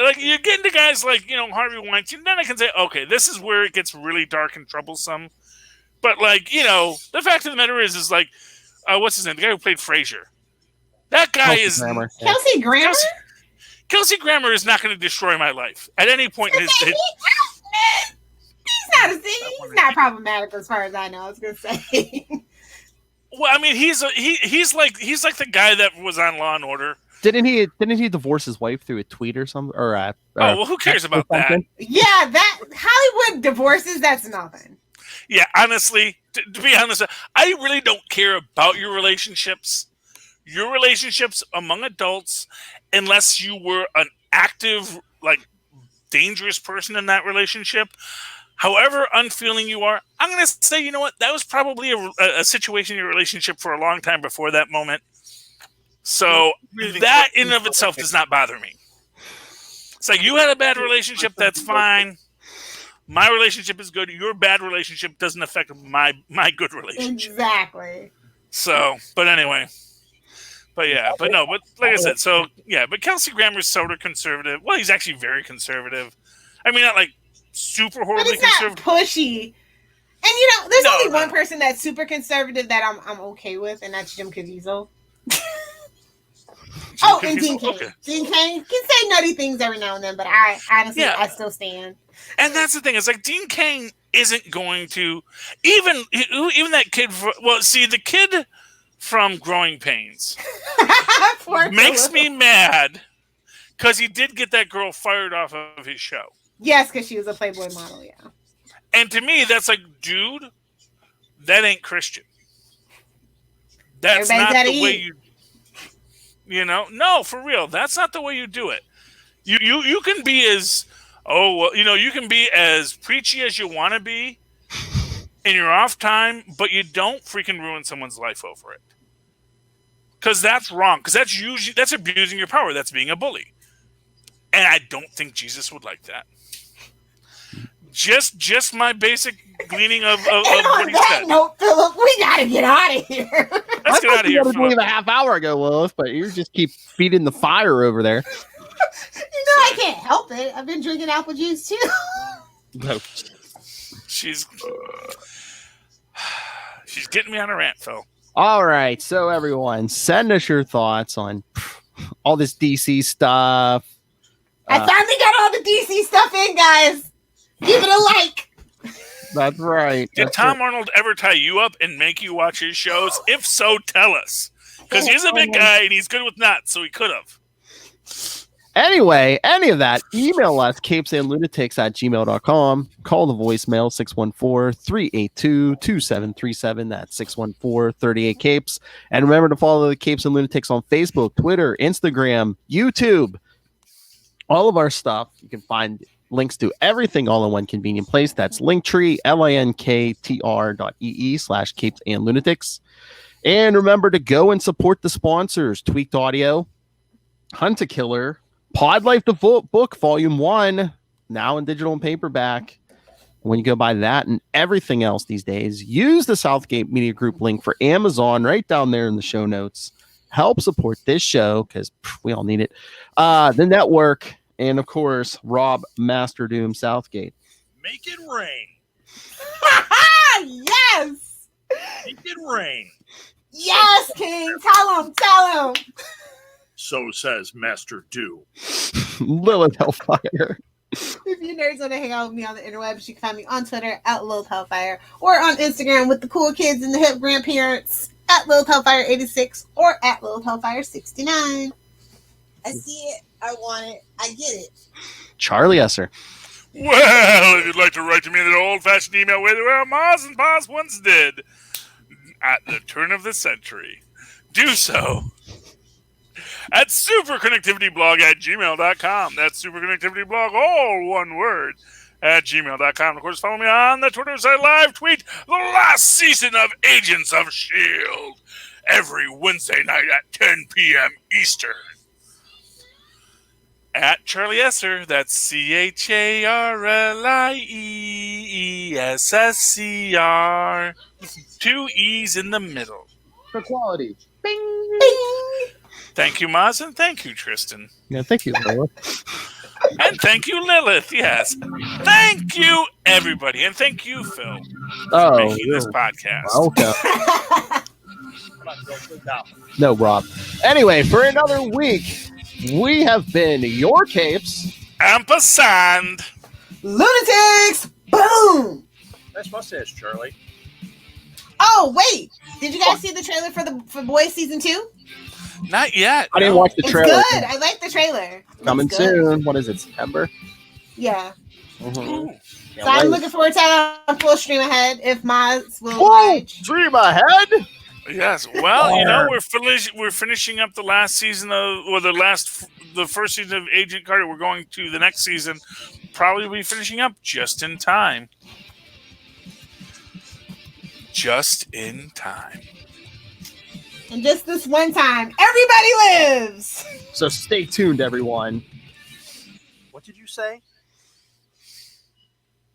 like you get into guys like, Harvey Weinstein, then I can say, okay, this is where it gets really dark and troublesome. But the fact of the matter is like, what's his name? The guy who played Frasier. That guy Kelsey Grammer? Kelsey Grammer is not going to destroy my life at any point in his. He's not problematic as far as I know. I was going to say. Well, I mean, he's like the guy that was on Law and Order. Didn't he divorce his wife through a tweet or something? Who cares about that? Yeah, that Hollywood divorces. That's nothing. Yeah, honestly, to be honest, I really don't care about your relationships. Your relationships among adults, unless you were an active, dangerous person in that relationship, however unfeeling you are, I'm going to say, that was probably a situation in your relationship for a long time before that moment. So that in and of itself does not bother me. It's like, you had a bad relationship, that's fine. My relationship is good. Your bad relationship doesn't affect my good relationship. Exactly. So, but anyway. But like I said, but Kelsey Grammer's sort of conservative. Well, he's actually very conservative. I mean, not like super But horribly it's not conservative. pushy. And you know, there's No, only no. one person that's super conservative that I'm okay with, and that's Jim Caviezel. Oh, and Dean Cain. Okay. Dean Cain can say nutty things every now and then, but I honestly, Yeah. I still stand. And that's the thing. It's like Dean Cain isn't going to even that kid. Well, see, the kid from Growing Pains Poor makes Philip. me mad because he did get that girl fired off of his show. Yes, because she was a Playboy model. Yeah. And to me, that's like, dude, that ain't Christian. That's Everybody's not gotta the way eat. you know. No, for real, that's not the way you do it. You can be as you can be as preachy as you want to be in your off time, but you don't freaking ruin someone's life over it. Because that's wrong. Because that's abusing your power. That's being a bully. And I don't think Jesus would like that. Just my basic gleaning of And what on he that said. note, Philip, we gotta get out of here. Let's get out of here, I believe Philip. a half hour ago, Lilith, but you just keep feeding the fire over there. You know I can't help it. I've been drinking apple juice too. She's getting me on a rant, Phil. All right, so everyone, send us your thoughts on all this DC stuff. I finally got all the DC stuff in, guys. Give it a like. That's right. Did That's Tom Arnold ever tie you up and make you watch his shows? If so, tell us. Because he's a big guy and he's good with knots, so he could have. Anyway, any of that, email us, capesandlunatics@gmail.com. Call the voicemail, 614-382-2737. That's 614-38-CAPES. And remember to follow the Capes and Lunatics on Facebook, Twitter, Instagram, YouTube. All of our stuff, you can find links to everything all in one convenient place. That's Linktree, linktr.ee/Capes and Lunatics. And remember to go and support the sponsors, Tweaked Audio, Hunt a Killer, Pod Life the Book, Volume 1, now in digital and paperback. When you go buy that and everything else these days, use the Southgate Media Group link for Amazon right down there in the show notes. Help support this show because we all need it. The network, and of course, Rob Master Doom Southgate. Make it rain. Yes. Make it rain. Yes, King. Tell him. Tell him. So says Master Doom. Lilith Hellfire. If you nerds want to hang out with me on the interwebs, you can find me on Twitter at Lilith Hellfire or on Instagram with the cool kids and the hip grandparents at Lilith Hellfire 86 or at Lilith Hellfire 69. I see it. I want it. I get it. Charlie Esser. Well, if you'd like to write to me in an old-fashioned email way the way Maz and Paz once did at the turn of the century, do so at superconnectivityblog@gmail.com. That's superconnectivityblog, all one word, at gmail.com. Of course, follow me on the Twitter site, live tweet the last season of Agents of S.H.I.E.L.D. every Wednesday night at 10 p.m. Eastern. At Charlie Esser, that's CHARLIEESSCR. 2 E's in the middle. For quality. Bing. Thank you, Maz, and thank you, Tristan. Yeah, thank you, Lilith. And thank you, Lilith, yes. Thank you, everybody. And thank you, Phil, for making this podcast. Okay. No, Rob. Anyway, for another week, we have been your Capes. Ampersand. Lunatics. Boom. Nice mustache, Charlie. Oh, wait. Did you guys see the trailer for Boys Season 2? Not yet. I didn't watch the It's trailer. good. I like the trailer. Coming It's good. soon. What is it, September? Yeah. Ooh. So I'm looking forward to that on full stream ahead if Maz will Full oblige. stream ahead? Yes. Well, you know, we're finishing up the last season of, or the first season of Agent Carter. We're going to the next season. Probably be finishing up just in time. Just in time. And just this one time, everybody lives. So stay tuned, everyone. What did you say?